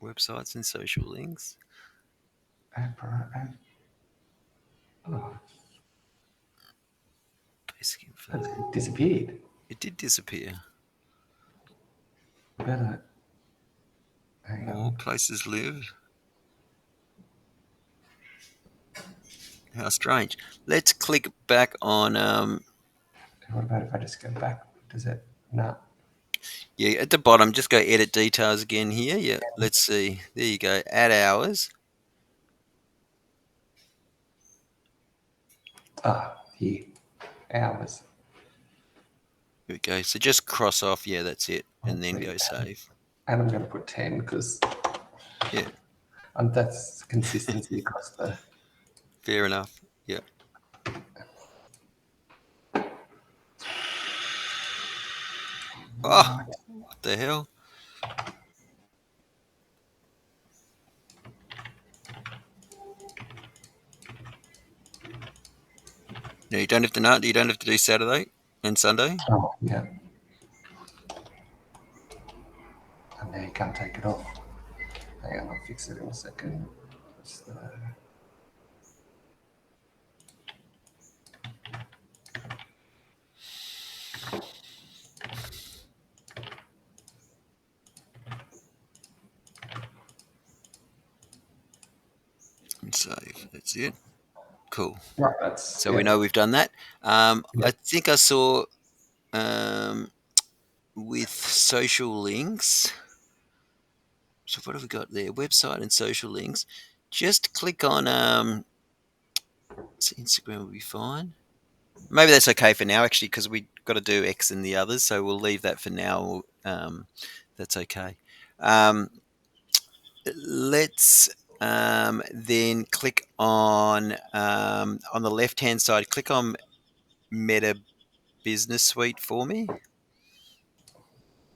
Websites and social links. Oh, Basic info. it disappeared. It did disappear. Better. Hang More on. places live. How strange. Let's click back on. What about if I just go back? Does it? No. Yeah, at the bottom, just go edit details again here. Yeah, let's see. There you go. Add hours. Ah, here. Hours. Here we go. So just cross off. Yeah, that's it, I'll and then be go 10. save. And I'm going to put 10 because Yeah, that's consistency across the. fair enough. Yeah. Oh, Right. what the hell? No, you don't have to know. You don't have to do Saturday and Sunday. Oh, yeah. And now you can't take it off. Hang on, I'll fix it in a second. And save. That's it. Cool. Right, that's, So we yeah. know we've done that. Yeah. I think I saw um, with social links. So what have we got there? Website and social links. Just click on so Instagram will be fine. Maybe that's okay for now, actually, because we got to do X and the others. So we'll leave that for now. That's okay. Um, let's then click on the left hand side. Click on Meta Business Suite for me.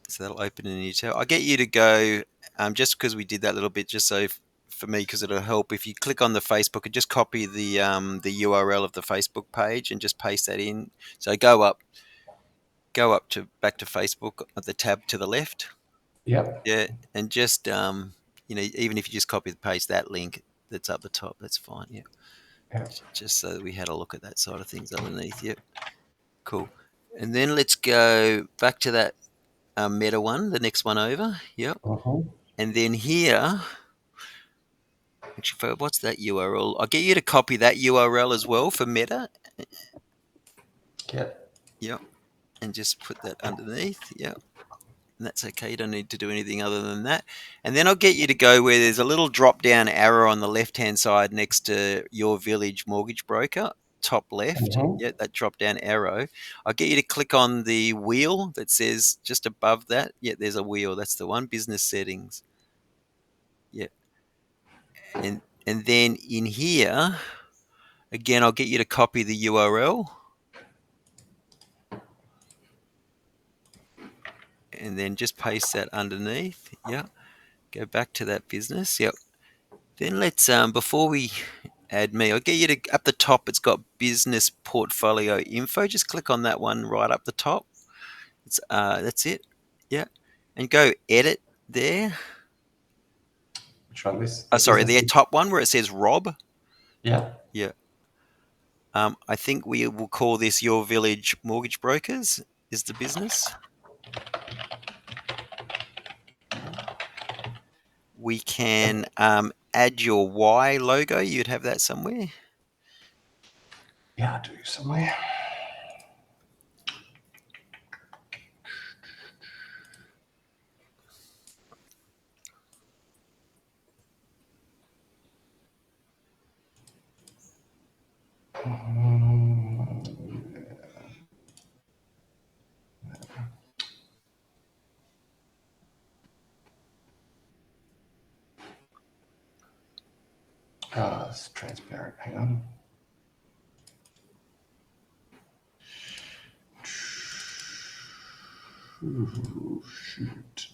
So that'll open a new tab. I'll get you to go just because we did that little bit, just so for me, because it'll help if you click on the Facebook and just copy the URL of the Facebook page and just paste that in. So go up to back to Facebook at the tab to the left. Yep. Yeah, and just even if you just copy and paste that link that's up the top, that's fine. Yeah, Yep. just so that we had a look at that side of things underneath. Yep, cool. And then let's go back to that Meta one, the next one over. Yep. Mm-hmm. And then here, actually, what's that URL? I'll get you to copy that URL as well for Meta. Yep. Yep. And just put that underneath. Yep. And that's okay. You don't need to do anything other than that. And then I'll get you to go where there's a little drop down arrow on the left hand side next to Your Village Mortgage Broker, top left. Mm-hmm. Yeah, that drop down arrow. I'll get you to click on the wheel that says just above that. Yeah, there's a wheel. That's the one. Business settings. Yeah. And then in here, again, I'll get you to copy the URL and then just paste that underneath. Yeah. Go back to that business. Yep. Then let's before we add me, I'll get you to up the top. It's got business portfolio info. Just click on that one right up the top. It's that's it. Yeah. And go edit there. Which one? This, Oh, the sorry, business. the top one where it says Rob. Yeah. Yeah. I think we will call this Your Village Mortgage Brokers is the business. We can add your Y logo. You'd have that somewhere. Yeah, I do somewhere. It's transparent. Hang on. Ooh, shoot.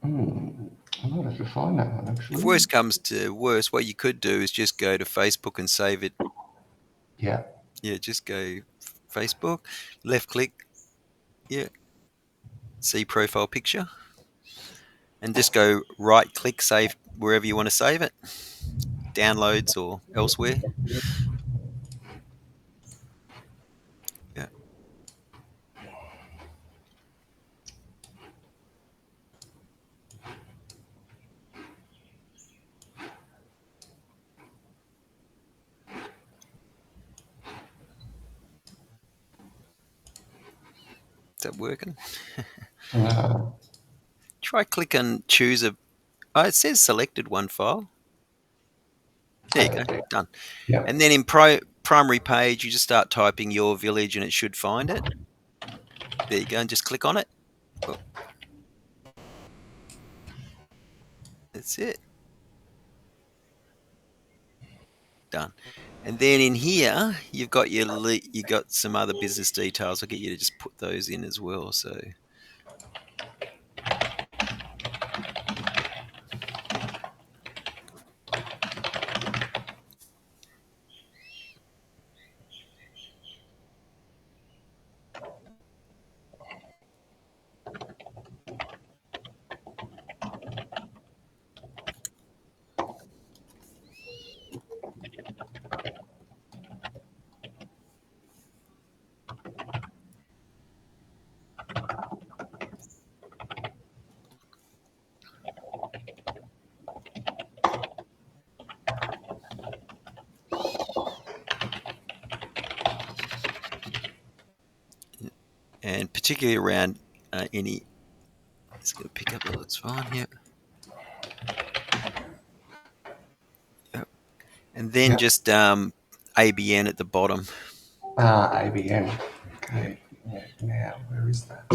I might have to find that one If actually. worst comes to worst, what you could do is just go to Facebook and save it. Yeah. Yeah, just go Facebook, left click, yeah, see profile picture, and just go right click, save wherever you want to save it, downloads or elsewhere. Yeah, is that working? No. Try click and choose a. Oh, it says selected one file. There you Oh, go, there. done. And Yep. then in primary page, you just start typing your village and it should find it. There you go, and just click on it. Oh, that's it. Done. And then in here, you've got you got some other business details. I'll get you to just put those in as well. So, and particularly around any, it's going to pick up. That's fine. Yep. Yep. And then Yep. just ABN at the bottom. ABN. Yep. Okay. Yeah, now, where is that?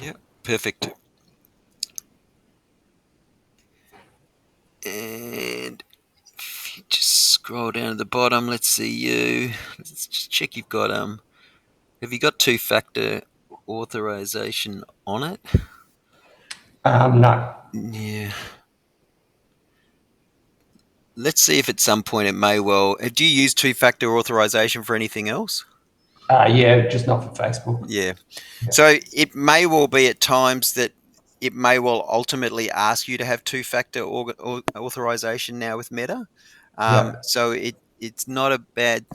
Yep. Perfect. And if you just scroll down to the bottom, let's see you. Let's just check you've got have you got two-factor authorization on it? No. Yeah. Let's see if at some point it may well. Do you use two-factor authorization for anything else? Yeah, just not for Facebook. Yeah. Yeah. So it may well be at times that it may well ultimately ask you to have two-factor authorization now with Meta. Yeah. So it's not a bad.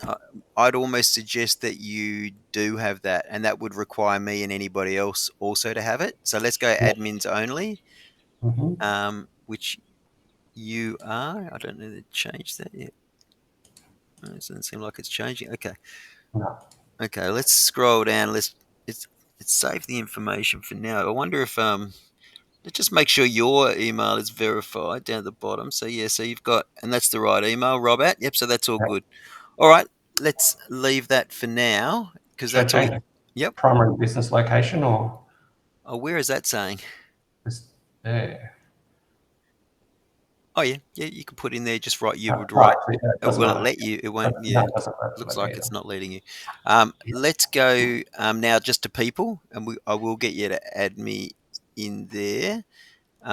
I'd almost suggest that you do have that, and that would require me and anybody else also to have it. So let's go Yeah. admins only, Mm-hmm. which you are. I don't know to change that yet. It doesn't seem like it's changing. Okay. No. Okay, let's scroll down. Let's let's save the information for now. I wonder if let's just make sure your email is verified down at the bottom. So yeah, so you've got, and that's the right email, Robert. Yep, so that's all Yeah. good. All right, let's leave that for now because Should I that's all. change the Yep. primary business location or Oh, where is that saying? just there? Oh yeah, yeah. You can put in there just right. You would Right. write. So, yeah, it doesn't Will it matter. let you? It won't. No, Yeah. it doesn't work for Looks me like either. it's not letting you. Let's go now just to people, and I will get you to add me in there.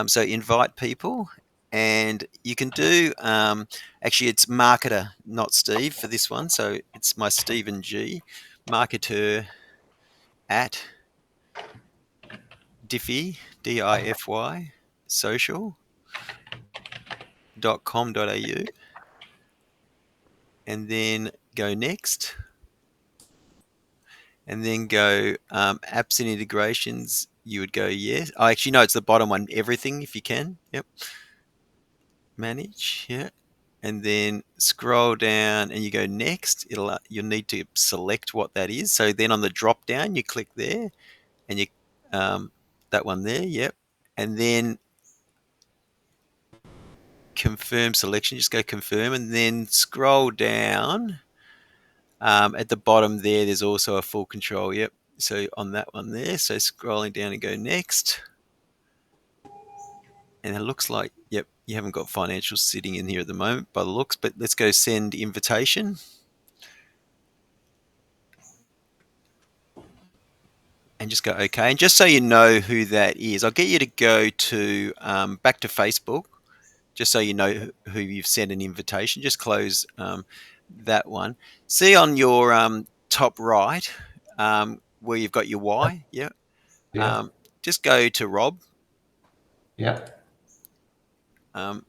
So invite people, and you can do. Actually, it's marketer, not Steve, for this one. So it's my Stephen G, marketer at Diffy DIFY social.com.au, and then go next, and then go apps and integrations. You would go yes. I actually no, it's the bottom one. Everything, if you can. Yep. Manage. Yeah. And then scroll down and you go next. You'll need to select what that is. So then on the drop down, you click there, and you that one there. Yep. And then confirm selection. Just go confirm and then scroll down. At the bottom there, there's also a full control. Yep. So on that one there, so scrolling down and go next. And it looks like, yep, you haven't got financials sitting in here at the moment by the looks, but let's go send invitation and just go okay. And just so you know who that is, I'll get you to go to back to Facebook, just so you know who you've sent an invitation. Just close that one. See on your top right where you've got your Y, yeah. Yeah. Um, just go to Rob, Yeah. um,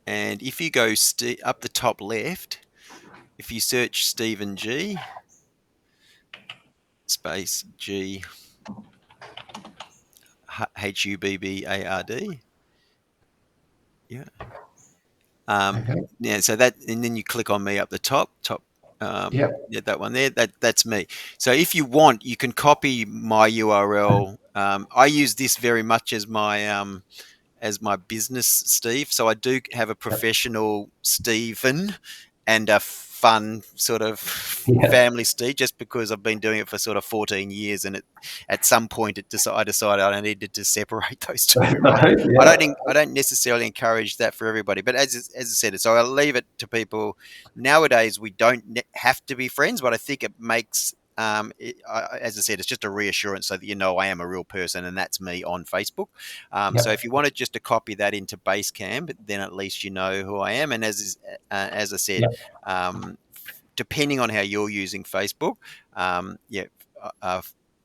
and if you go up the top left, if you search Stephen G space G Hubbard, yeah. Okay. Yeah, so that, and then you click on me up the top, Yeah. yeah, that one there. That's me. So if you want, you can copy my URL. I use this very much as my business Steve. So I do have a Yeah. professional Stephen and a fun sort of Yeah. family Steve, just because I've been doing it for sort of 14 years, and at some point I decided I needed to separate those two. Right? Yeah. I don't necessarily encourage that for everybody, but as I said, so I'll leave it to people. Nowadays, we don't have to be friends, but I think it makes as I said, it's just a reassurance so that you know I am a real person and that's me on Facebook. So Yeah. if you wanted just to copy that into Basecamp, then at least you know who I am. And as I said, Yeah. um, depending on how you're using Facebook, yeah, uh, uh,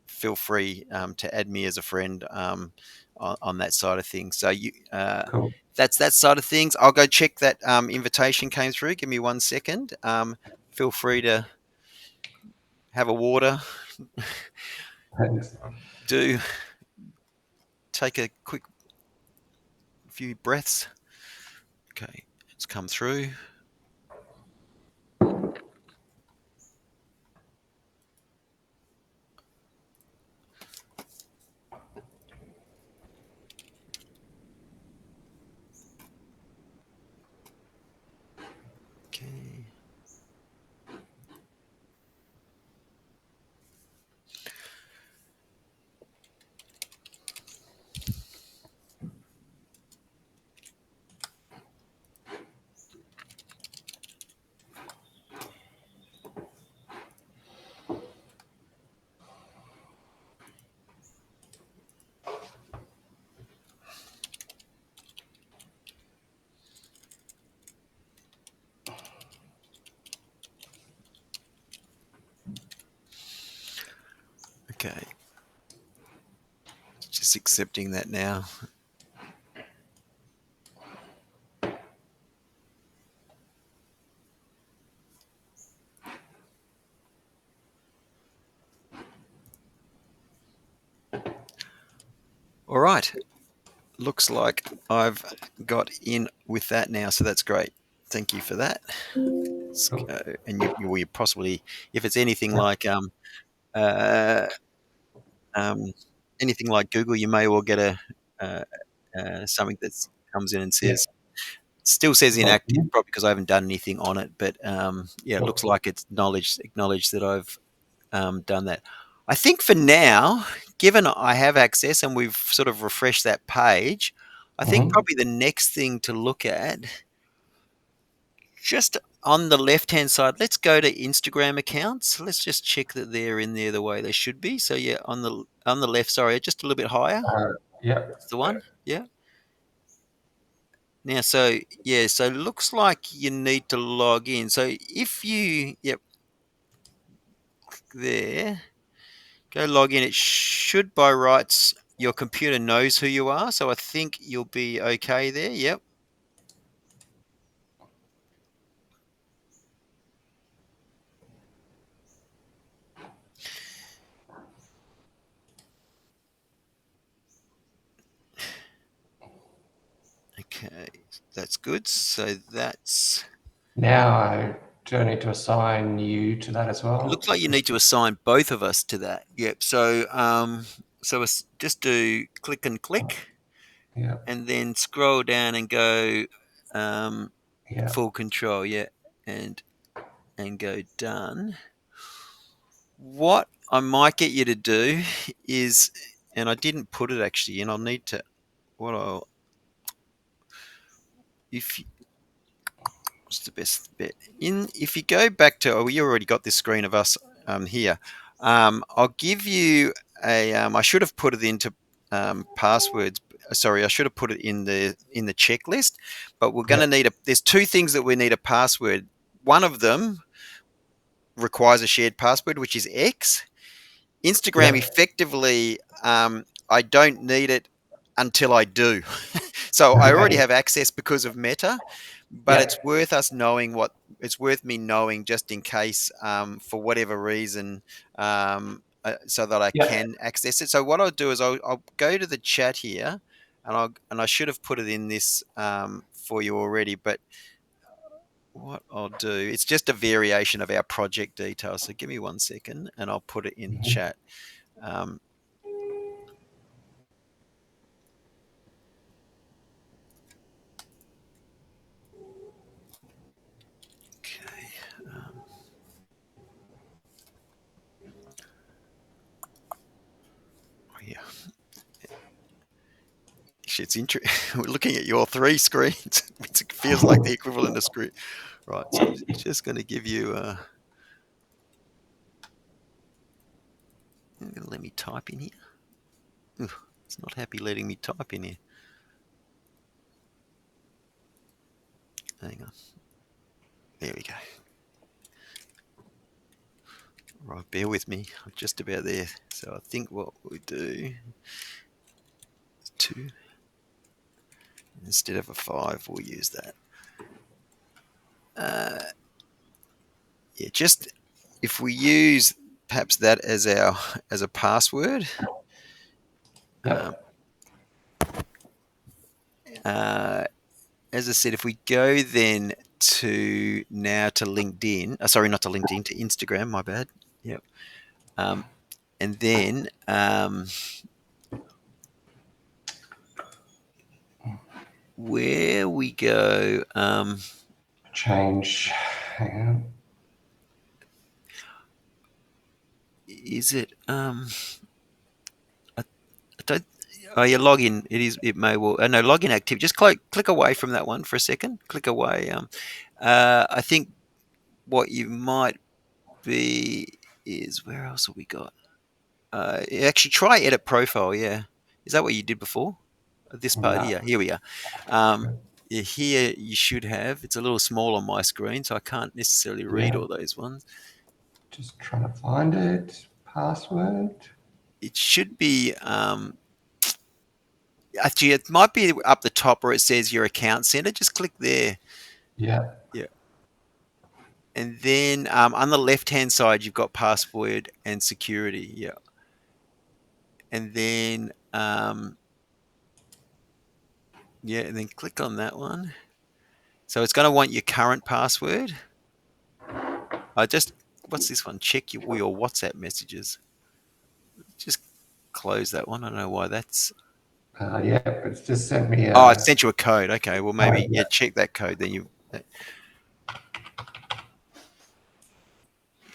feel free to add me as a friend on that side of things. So Cool. that's that side of things. I'll go check that invitation came through. Give me 1 second. Feel free to have a water. Thanks. Do take a quick few breaths. Okay, it's come through. Okay. Okay. Just accepting that now. All right. Looks like I've got in with that now, so that's great. Thank you for that. Let's Cool. go. And you possibly, if it's anything Yeah. like uh, um, anything like Google, you may well get uh, something that comes in and Yeah. says, still says inactive, Cool. probably because I haven't done anything on it. But yeah, it looks Cool. like it's acknowledged that I've done that. I think for now, given I have access and we've sort of refreshed that page, I think Mhm. probably the next thing to look at, just on the left hand side, let's go to Instagram accounts. Let's just check that they're in there the way they should be. So yeah, on the left, sorry, just a little bit higher. Uh, yeah. That's the one. Yeah. Now, so yeah, so it looks like you need to log in. So if you, yep, there. Go log in. It should by rights, your computer knows who you are. So I think you'll be okay there. Yep. Okay. That's good. So that's, Now I do need to assign you to that as it well. looks like you need to assign both of us to that. Yep. So, just do click and click. Yeah. and then scroll down and go um, Yeah. full control, yeah, and go done. What I might get you to do is, and I didn't put it actually, and I'll need to. What I'll if What's the best bet? If you go back to, oh, you already got this screen of us here. I'll give you a. I should have put it into passwords. Sorry, I should have put it in the checklist. But we're going Yeah. to need a. There's two things that we need a password. One of them requires a shared password, which is X. Instagram Yeah. effectively, I don't need it until I do. So I already Okay. have access because of Meta, but Yeah. it's worth us knowing what it's worth me knowing just in case, for whatever reason, so that I Yeah. can access it. So what I'll do is I'll go to the chat here, and I should have put it in this for you already, but what I'll do, it's just a variation of our project details. So give me 1 second, and I'll put it in Mhm. chat. Um, okay. Um, oh yeah. Actually, it's interesting. We're looking at your three screens. It feels like the equivalent of screen. Right. So I'm just going to give you. Let me type in here. Ugh, it's not happy letting me type in here. Hang on. There we go. Right. Bear with me. I'm just about there. So I think what we do is 2 instead of a 5. We'll use that. Uh, yeah. Just if we use perhaps that as our as a password. Um, Yep. uh, as I said, if we go then to LinkedIn, sorry, not to LinkedIn, to Instagram, my bad. Yep. Um, and then where we go, Change. Hang on. is it, I don't, oh, yeah, login. It may well, no, login active. Just click away from that one for a second. Click away. I think what you might be is, where else have we got? Actually, try edit profile. Yeah, is that what you did before? This part No. here. Here we are. Um, yeah, here you should have. It's a little small on my screen, so I can't necessarily read Yeah. all those ones. Just trying to find it. Password. It should be. Actually, it might be up the top where it says your account center. Just click there. Yeah. Yeah, and then on the left-hand side, you've got password and security. Yeah, and then yeah, and then click on that one. So it's going to want your current password. I just What's this one? Check your WhatsApp messages. Just close that one. I don't know why that's. Yeah. It's just sent me Oh, it a sent you a code. Okay, well code. maybe Yeah. yeah, check that code. Then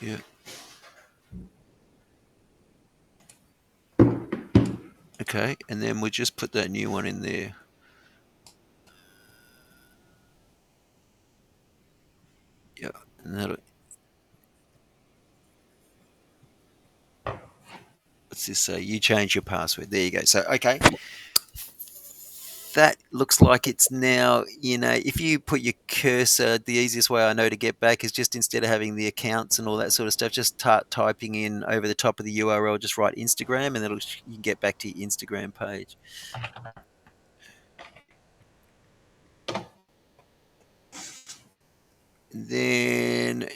yeah. Okay, and then we'll just put that new one in there. Yeah, and that'll. What's this say? You change your password. There you go. So okay, that looks like it's now if you put your cursor, the easiest way I know to get back is just, instead of having the accounts and all that sort of stuff, just start typing in over the top of the URL, just write Instagram, and you can get back to your Instagram page. Then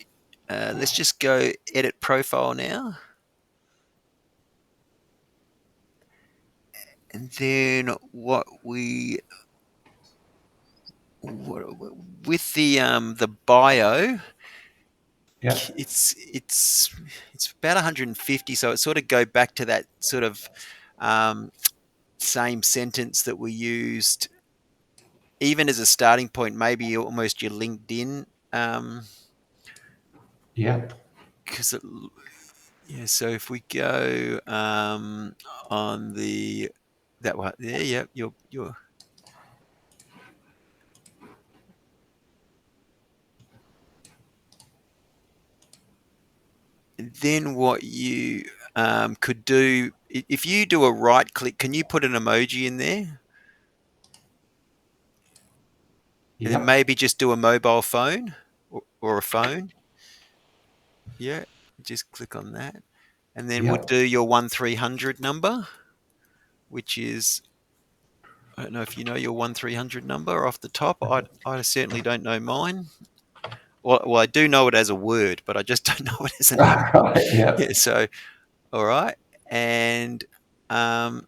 let's just go edit profile now. And then with the bio, Yeah. it's about 150, so it sort of go back to that sort of um, same sentence that we used, even as a starting point, maybe almost your LinkedIn, Yep. because yeah. So if we go on the that one there, yeah, your then what you could do if you do a right click, can you put an emoji in there, and then Yep. maybe just do a mobile phone or a phone? Yeah, just click on that, and then we'll Yep. do your 1300 number, which is, I don't know if you know your 1300 number off the top. I certainly don't know mine. Well, I do know it as a word, but I just don't know it as a number. Right. Yeah. Yep. So, all right, and um,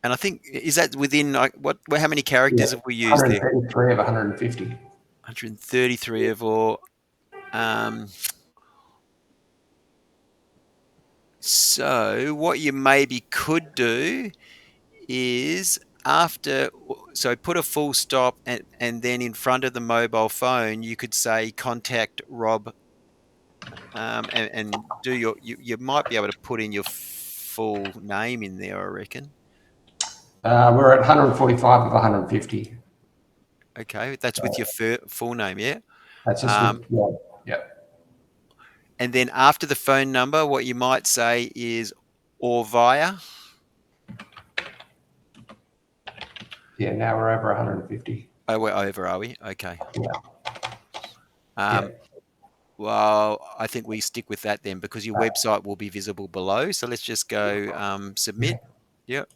and I think is that within like what? How many Yeah. characters have we used there? 133 of 150. 133 of all. Um, so what you maybe could do is after, so put a full stop, and then in front of the mobile phone you could say contact Rob, and do you might be able to put in your full name in there, I reckon. We're at 145 of 150. Okay, that's with your full name, yeah. That's just um, with, yeah. Yep. and then after the phone number, what you might say is or via. Yeah. Now we're over 150. Oh, we're over, are we? Okay. Yeah. um, Yep. Well, I think we stick with that then, because your website will be visible below. So let's just go submit. Yeah. Yep.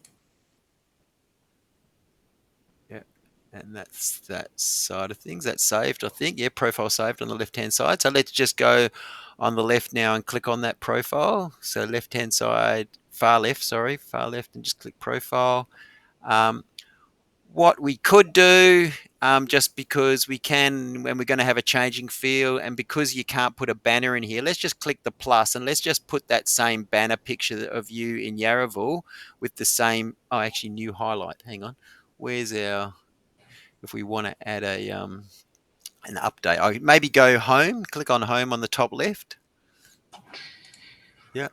Yep. And that's that side of things. That's saved, I think. Yeah, profile saved on the left-hand side. So let's just go on the left now and click on that profile. So left-hand side, far left, sorry, far left, and just click profile. Um, what we could do, just because we can, when we're going to have a changing field, and because you can't put a banner in here, let's just click the plus and let's just put that same banner picture of you in Yarraville with the same. Oh, actually, new highlight. Hang on, where's our? If we want to add a an update, I maybe go home. Click on home on the top left. Yeah.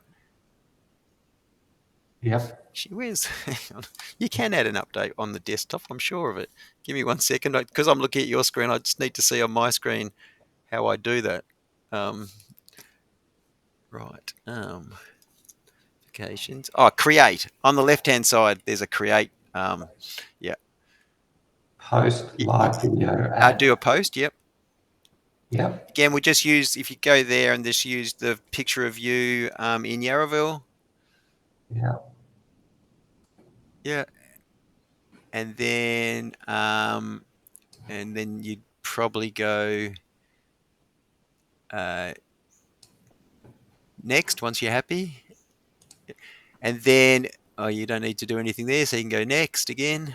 Yep. Gee whiz. Hang on. You can add an update on the desktop, I'm sure of it. Give me 1 second. Because I'm looking at your screen, I just need to see on my screen how I do that. Um, right. Applications. Oh, create. On the left-hand side, there's a create. Yeah. Post live video Do a ad. post. Yep. Yep. Again, we just use, if you go there and just use the picture of you in Yarraville. Yep. Yeah. And then you'd probably go uh, next once you're happy. And then, oh, you don't need to do anything there, so you can go next again.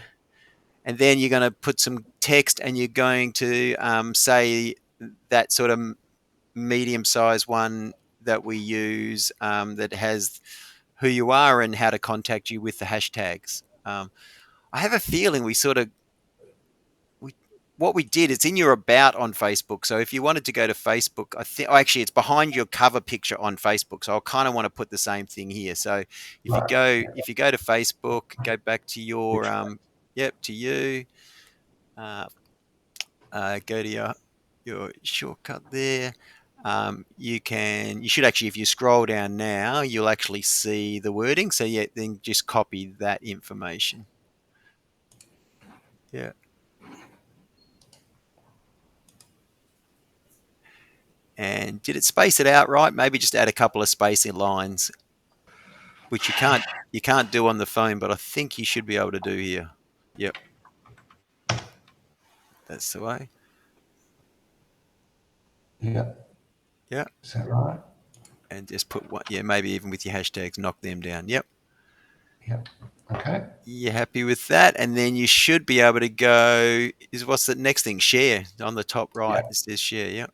And then you're going to put some text, and you're going to say that sort of medium-sized one that we use, that has who you are and how to contact you with the hashtags. I have a feeling we sort of we what we did, it's in your about on Facebook. So if you wanted to go to Facebook, I think, oh, actually it's behind your cover picture on Facebook. So I kind of want to put the same thing here. So Right. if you go to Facebook, go back to your Which yep, to you, uh, go to your shortcut there. You should actually, if you scroll down now, you'll actually see the wording. So yeah, then just copy that information. Yeah. And did it space it out right? Maybe just add a couple of spacing lines, which you can't do on the phone, but I think you should be able to do here. Yep, that's the way. Yep. Yeah, Is that right? and just put one. Yeah, maybe even with your hashtags, knock them down. Yep. Yep. Okay. You happy with that? And then you should be able to go. Is what's the next thing? Share on the top right. It Yep. says share. Yep.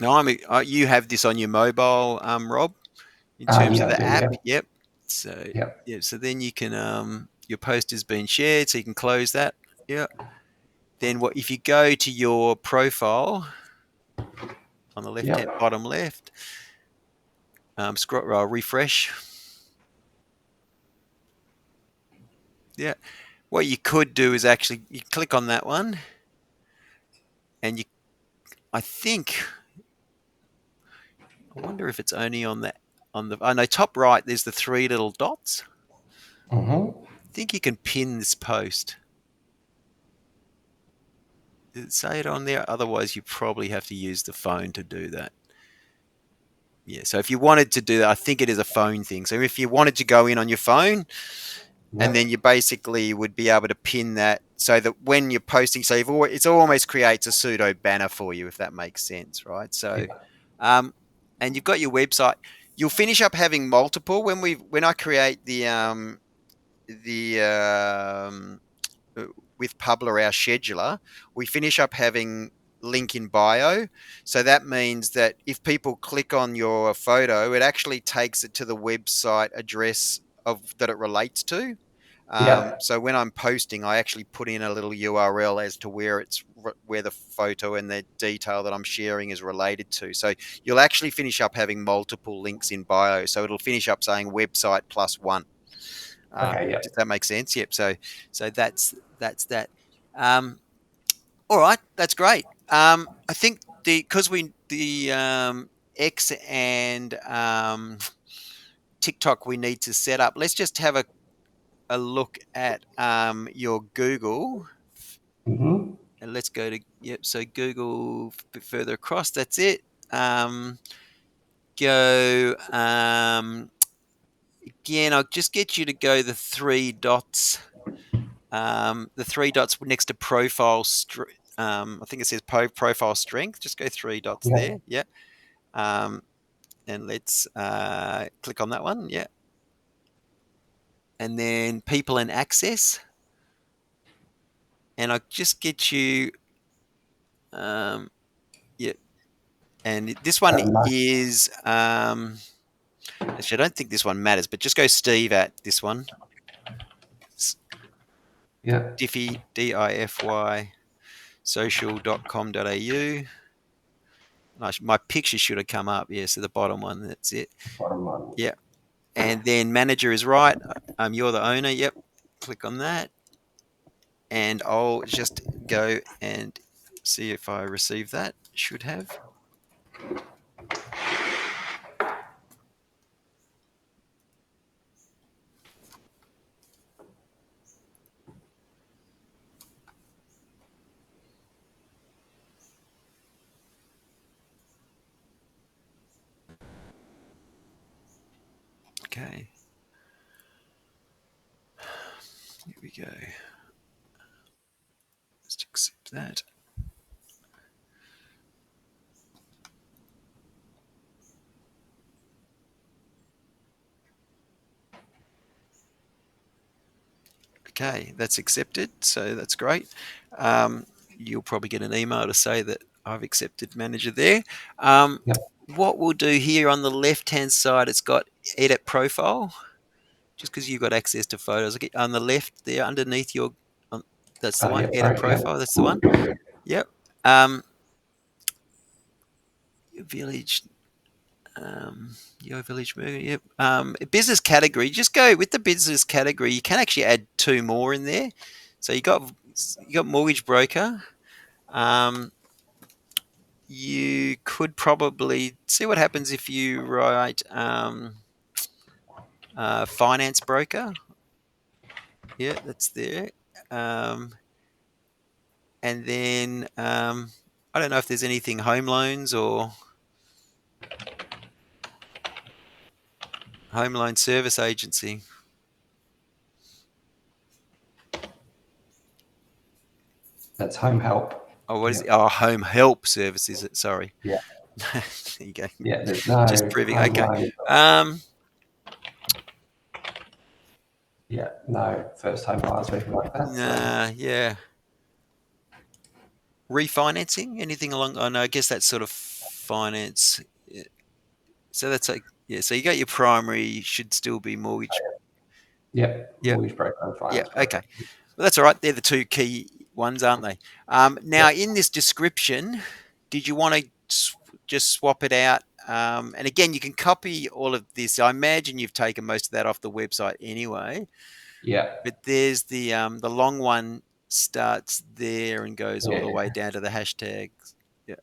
Now, you have this on your mobile, Rob, in terms of Yeah, I the do. app. Yeah, Yep. So yeah, yeah, so then you can your post has been shared, so you can close that. Yeah. Then what if you go to your profile on the left hand yeah. bottom left, scroll refresh. Yeah. What you could do is actually you click on that one, and you I think I wonder if it's only on the, oh no, top right there's the three little dots. Mm-hmm. I think you can pin this post. Does it say it on there? Otherwise, you probably have to use the phone to do that. Yeah, so if you wanted to do that, I think it is a phone thing. So if you wanted to go in on your phone, and Yep, then you basically would be able to pin that so that when you're posting, so it's almost creates a pseudo banner for you, if that makes sense, right? So, yep, um, and you've got your website. You'll finish up having multiple when I create the uh, with Publer, our scheduler, we finish up having link in bio. So that means that if people click on your photo, it actually takes it to the website address of that it relates to. yep. So when I'm posting, I actually put in a little URL as to where the photo and the detail that I'm sharing is related to. So you'll actually finish up having multiple links in bio. So it'll finish up saying website plus one. Okay, Does yep. that make sense? Yep. So that's that. Um, all right, that's great. I think because the X and TikTok we need to set up. Let's just have a look at your Google, Mm-hmm. and let's go to yep. So Google a bit further across. That's it. Um, go again. I'll just get you to go the three dots. The three dots next to profile. I think it says profile strength. Just go three dots there. Yep. Yeah. Um, and let's click on that one. Yeah. And then people and access. And I'll just get you. Um, yeah. And this one Matt. is. Actually, I don't think this one matters, but just go Steve at this one. Yep. Diffy, DIFY, social.com.au. My picture should have come up. Yeah. So the bottom one. That's it. Bottom one. Yeah. And then manager is right. You're the owner. Yep. Click on that, and I'll just go and see if I receive that. Should have. Okay. Here we go. Let's accept that. Okay, that's accepted. So that's great. You'll probably get an email to say that I've accepted manager there. Um, Yep. what we'll do here on the left hand side, it's got edit profile. Just because you've got access to photos, okay, on the left there underneath um, that's the one, Yep. edit Sorry. Yep. profile. That's the one. Yep. Um, village. Your village burger. Yep. Business category. Just go with the business category. You can actually add two more in there. So you got mortgage broker. Um, you could probably see what happens if you write finance broker. Yeah, that's there. Um, and then I don't know if there's anything home loans or home loan service agency. That's home help. Oh, what is it? Yep. Oh, home help service is it? Sorry. Yeah. There you go. Yeah. There's Just no proving. home Okay. loan. Um, Yeah. No first home buyers or anything like that. So nah, yeah. Refinancing? Anything along? Oh no, I guess that's sort of. finance. Yeah. So that's like, yeah. So you got your primary should still be mortgage. Yep, Yeah. mortgage broker and Yeah. finance Okay. broker. Well, that's all right. They're the two key ones, aren't they? Now, Yep, in this description, did you want to just swap it out? And again, you can copy all of this. I imagine you've taken most of that off the website anyway. yep, But there's the long one starts there and goes all the way yeah, down to the hashtags. Yeah.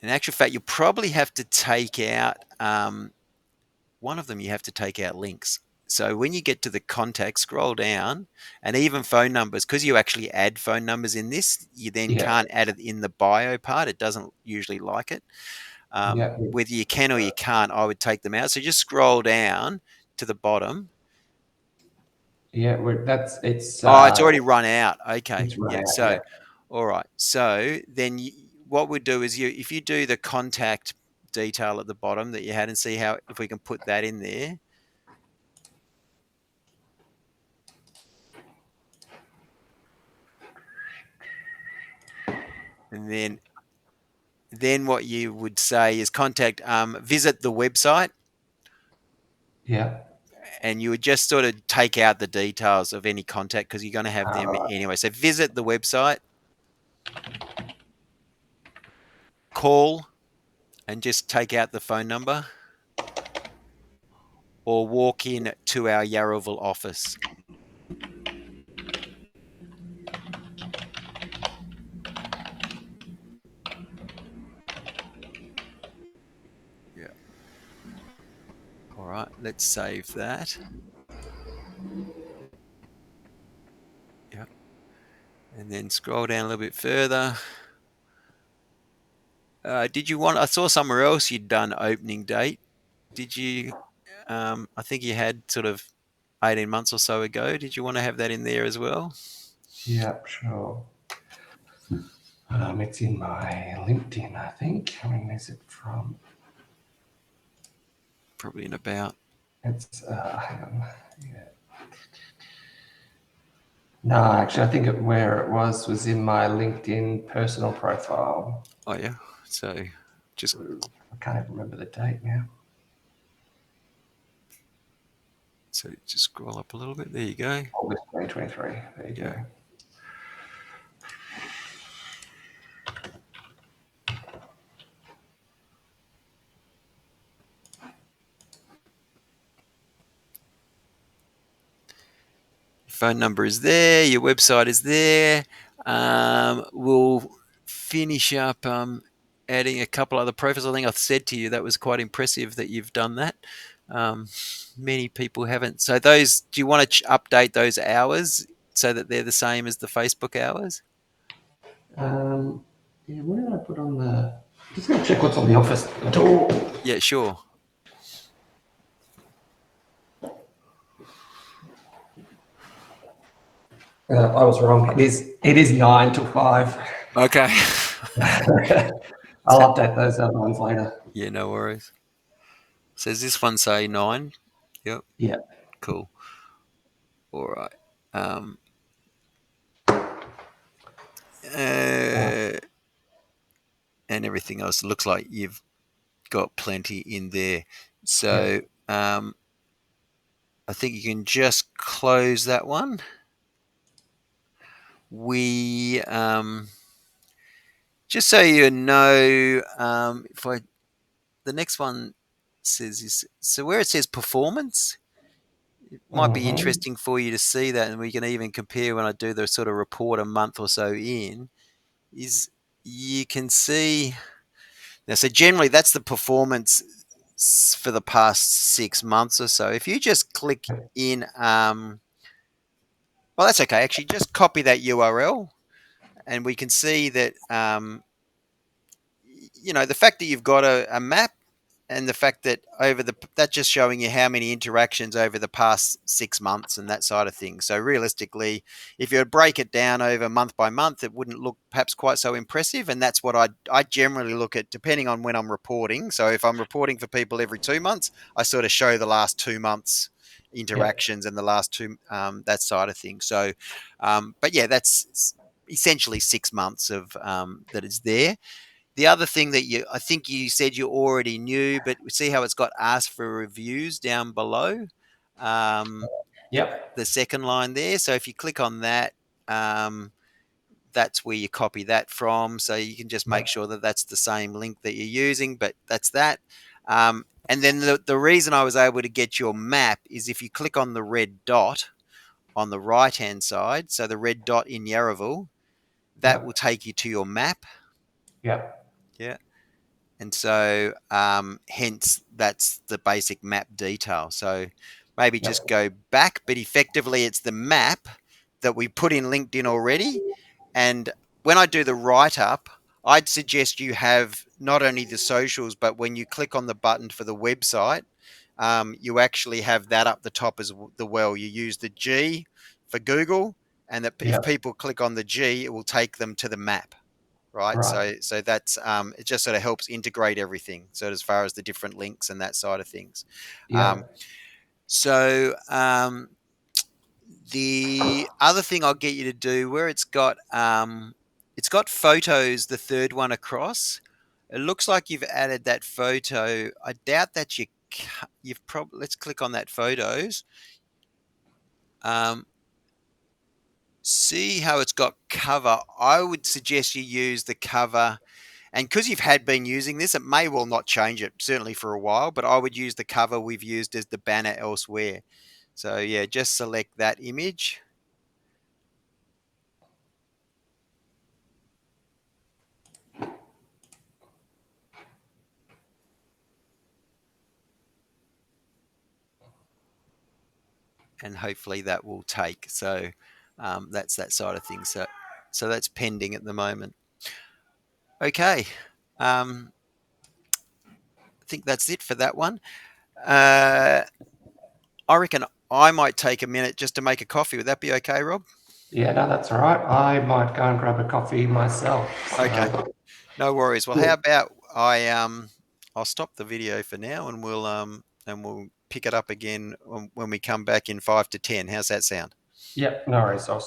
In actual fact, you probably have to take out one of them. You have to take out links. So when you get to the contact, scroll down, and even phone numbers, because you actually add phone numbers in this, you then yeah, can't add it in the bio part. It doesn't usually like it. yeah, Whether you can or you can't, I would take them out. So just scroll down to the bottom. yeah. Oh, it's already run out. Okay. It's run Yeah. out. So, Yeah, all right. So then what we'd do is if you do the contact detail at the bottom that you had and see how, if we can put that in there. And then what you would say is contact, visit the website, yeah. and you would just sort of take out the details of any contact because you're going to have All them right. anyway. So visit the website, call, and just take out the phone number, or walk in to our Yarraville office. Yeah. All right. Let's save that. Yeah. And then scroll down a little bit further. Did you want? I saw somewhere else you'd done opening date. Did you? I think you had sort of 18 months or so ago. Did you want to have that in there as well? Yeah, sure. It's in my LinkedIn, I think. When is it from? Probably in about. It's hang on. Yeah. No, actually, I think where it was in my LinkedIn personal profile. Oh yeah. So just I can't even remember the date now. just scroll up a little bit. There you go. August 2023. There you Yeah. go. Phone number is there. Your website is there. We'll finish up adding a couple other profiles. I think I said to you that was quite impressive that you've done that. Um, Many people haven't. So those, do you want to update those hours so that they're the same as the Facebook hours? Yeah, what did I put on the? Just gonna check what's on the office door. Yeah, sure. I was wrong. It is 9 to 5. Okay. I'll update those other ones later. Yeah, no worries. So does this one say 9? Yep. Yeah, Cool. All right. Um, uh, uh, and everything else looks like you've got plenty in there. yeah. So I think you can just close that one. We just so you know, if I the next one says is so where it says performance, it might be Mm-hmm. interesting for you to see that, and we can even compare when I do the sort of report a month or so in. Is you can see now. So generally, that's the performance for the past 6 months or so. If you just click in, well, that's okay. Actually, just copy that URL, and we can see that the fact that you've got a map. and the fact that that's just showing you how many interactions over the past 6 months and that side of things. So realistically, if you break it down over month by month, it wouldn't look perhaps quite so impressive. And that's what I generally look at depending on when I'm reporting. So if I'm reporting for people every 2 months, I sort of show the last 2 months Yep. interactions and the last two that side of things. So, but yeah, that's essentially 6 months of that is there. The other thing that I think you said you already knew, but see how it's got ask for reviews down below, um, Yep. the second line there. So if you click on that, um, that's where you copy that from. So you can just make Yep. sure that that's the same link that you're using, but that's that. And then the reason I was able to get your map is if you click on the red dot on the right hand side, so the red dot in Yarraville, that will Yep. take you to your map. Yep. Yeah. And so, hence, that's the basic map detail. So maybe just Yep. go back, but effectively, it's the map that we put in LinkedIn already. And when I do the write up, I'd suggest you have not only the socials, but when you click on the button for the website, you actually have that up the top as well. You use the G for Google, and that if Yep. people click on the G, it will take them to the map, right? Right. So that's it. Just sort of helps integrate everything. So as far as the different links and that side of things. Um, Yep. so the other thing I'll get you to do, where it's got photos, the third one across. It looks like you've added that photo. I doubt that you've probably. Let's click on that photos. Um, See how it's got cover. I would suggest you use the cover. And because you've had been using this, it may well not change it, certainly for a while, but I would use the cover we've used as the banner elsewhere. So yeah, just select that image and hopefully that will take. So that's that side of things. So that's pending at the moment. Okay. I think that's it for that one. Uh, I reckon I might take a minute just to make a coffee. Would that be okay, Rob? Yeah, no, that's all right. I might go and grab a coffee myself. Okay. So, No worries. Well, how cool. about I'll stop the video for now and we'll pick it up again when we come back in 5 to 10. How's that sound? Yep, no worries. Awesome.